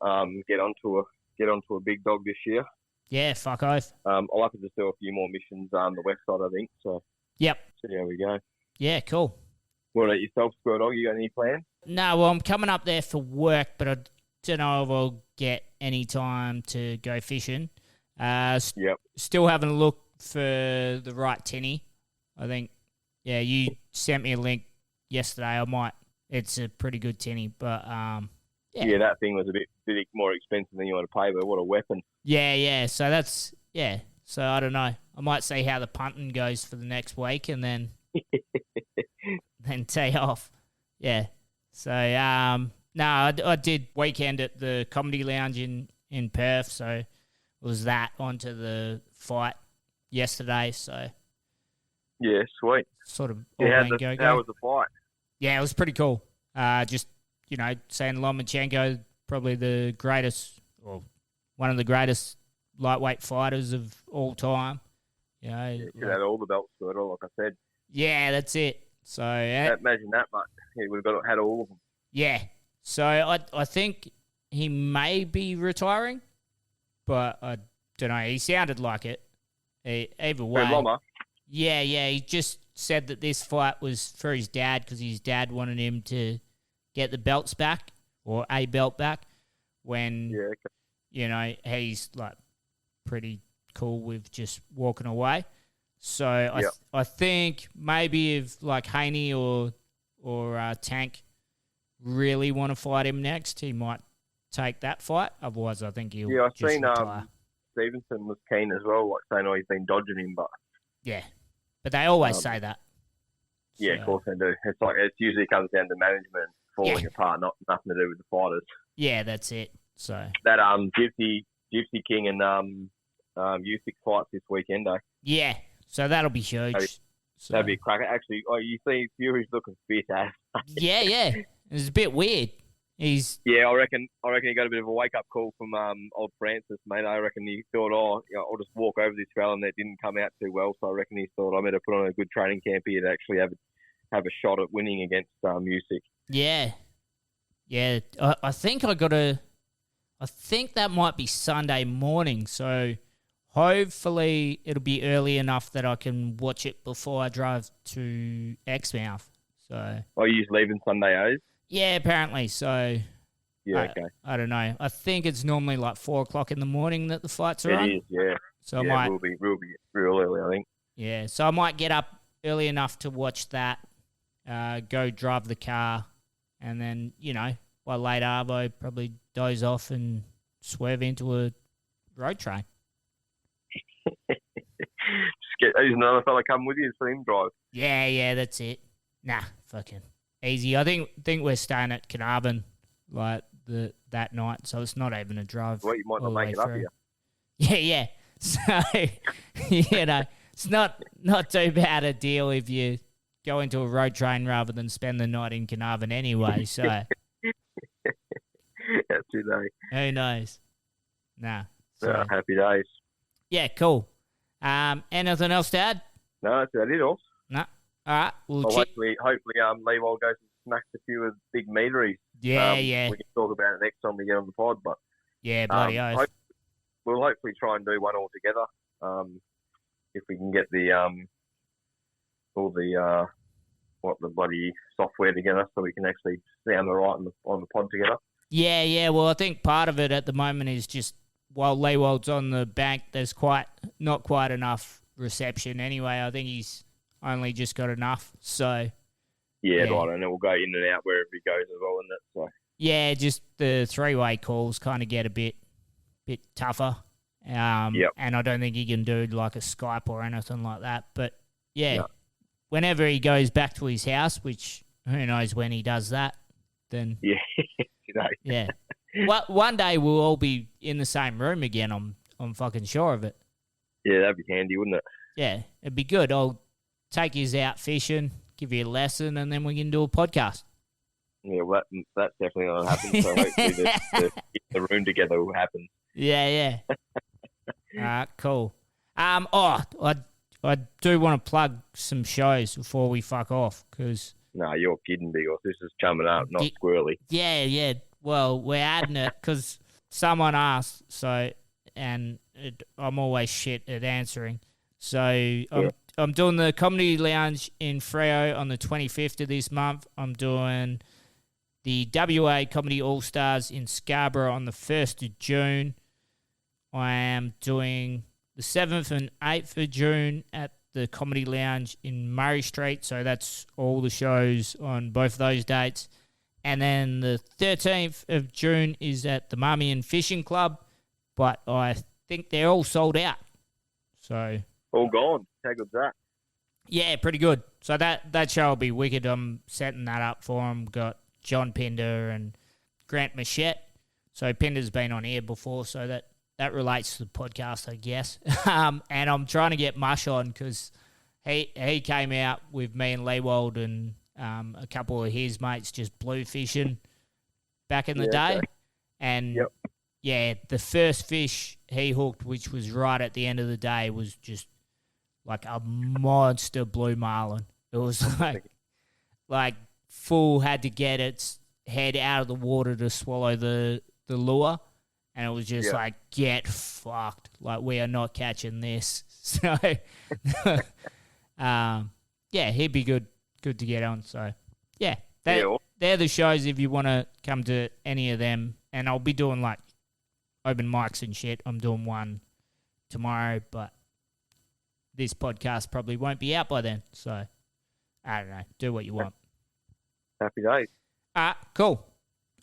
get onto a big dog this year. Yeah, fuck oath. I'll have to just do a few more missions the west side, I think. So, yep. See how we go. Yeah, cool. What about yourself, Squirrel Dog? You got any plans? No, well, I'm coming up there for work, but I don't know if I'll get any time to go fishing. Yep. Still having a look for the right tinny. I think, yeah, you sent me a link yesterday. It's a pretty good tinny, but yeah, that thing was a bit more expensive than you want to pay, but what a weapon. Yeah. So so I don't know. I might see how the punting goes for the next week and then tee off. Yeah. So no, I did weekend at the Comedy Lounge in Perth, so it was that onto the fight yesterday, so Yeah, sweet. sort of all Yeah, been go-go. how was the fight? Yeah, it was pretty cool. Just, saying Lomachenko, probably the greatest, or one of the greatest lightweight fighters of all time. Yeah, should have had all the belts for it, like I said. Yeah, that's it. So Imagine that, but he would have had all of them. yeah. So I think he may be retiring, but I don't know. He sounded like it. Either way. Loma? Yeah. He just said that this fight was for his dad because his dad wanted him to get the belts back or a belt back when, he's like pretty cool with just walking away. So I think maybe if like Haney or Tank really want to fight him next, he might take that fight. Otherwise, I think he'll I've just seen retire. Stevenson was keen as well, like saying, he's been dodging him, but Yeah, but they always say that. Yeah, of course they do. It's like it usually comes down to management falling apart, not nothing to do with the fighters. Yeah, that's it. So that Gypsy King and Usyk fights this weekend, though. Yeah, so that'll be huge. That'd be a cracker. Actually, you see Fury's looking fit, eh? Yeah. It's a bit weird. I reckon he got a bit of a wake up call from old Francis, mate. I reckon he thought, I'll just walk over this fella, and that didn't come out too well. So I reckon he thought I better put on a good training camp here to actually have a shot at winning against Usyk. Yeah. I think I think that might be Sunday morning. So hopefully it'll be early enough that I can watch it before I drive to Exmouth. So. You're leaving Sunday, eh? Yeah, apparently. So. Yeah, okay. I don't know. I think it's normally like 4 o'clock in the morning that the fights are on. It is, yeah. So it will be real early, I think. Yeah, so I might get up early enough to watch that, go drive the car, and then, by late arvo, probably doze off and swerve into a road train. There's another fella coming with you for him drive. Yeah, that's it. Nah, fucking easy. I think we're staying at Carnarvon that night, so it's not even a drive. Well, you might not make it up here. Yeah. So, it's not too bad a deal if you go into a road train rather than spend the night in Carnarvon anyway. So, that's today. Who knows? Nah. So, happy days. Yeah, cool. Anything else to add? No, that's about it, all. No. All right. Hopefully, Leewold goes and smacks a few of the big meateries. Yeah. We can talk about it next time we get on the pod, but yeah, bloody oath. We'll hopefully try and do one all together. If we can get the all the bloody software together, so we can actually sound all right on the pod together. Yeah. Well, I think part of it at the moment is just while Leewold's on the bank, there's not quite enough reception anyway. I think he's only just got enough. So yeah, right, and it will go in and out wherever he goes as well, isn't it? So yeah, just the three-way calls kind of get a bit tougher. And I don't think he can do like a Skype or anything like that. But whenever he goes back to his house, which who knows when he does that, then yeah. Well, one day we'll all be in the same room again. I'm fucking sure of it. Yeah, that'd be handy, wouldn't it? Yeah, it'd be good. I'll take you out fishing, give you a lesson, and then we can do a podcast. Yeah, well, that's definitely going to happen. So hopefully the room together will happen. Yeah. Cool. I do want to plug some shows before we fuck off, because... No, you're kidding, Bigos. This is chumming up, not squirrely. Yeah. Well, we're adding it because someone asked, I'm always shit at answering. So I'm doing the Comedy Lounge in Freo on the 25th of this month. I'm doing the WA Comedy All-Stars in Scarborough on the 1st of June. I am doing the 7th and 8th of June at the Comedy Lounge in Murray Street. So that's all the shows on both of those dates. And then the 13th of June is at the Marmion Fishing Club. But I think they're all sold out. So all gone. How good's that? Yeah, pretty good. So that show will be wicked. I'm setting that up for them. Got John Pinder and Grant Machette. So Pinder's been on air before, so that relates to the podcast, I guess. And I'm trying to get Mush on because he came out with me and Leewold and a couple of his mates just blue fishing back in the day. Okay. And yeah, the first fish he hooked, which was right at the end of the day, was just like a monster blue marlin. It was like full had to get its head out of the water to swallow the lure. And it was just like, get fucked. Like, we are not catching this. So, yeah, he'd be good to get on. So, yeah, they're the shows if you want to come to any of them. And I'll be doing, like, open mics and shit. I'm doing one tomorrow, but this podcast probably won't be out by then. So, I don't know. Do what you want. Happy days. Cool.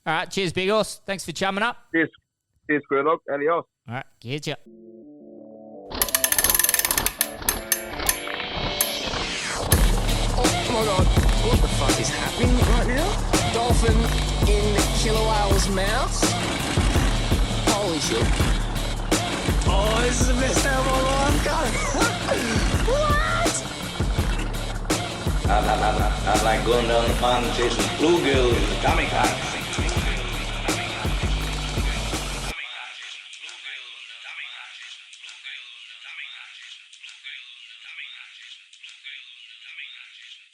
All right, cheers, Big Horse. Thanks for chumming up. Cheers, Squirrel. Adios. All right, get ya. Oh my god, what the fuck is happening right now? Dolphin in the killer whale's mouth? Holy shit. Oh, this is the best day of my life, go. What? I like going down the pond and chasing bluegills and kamikazes.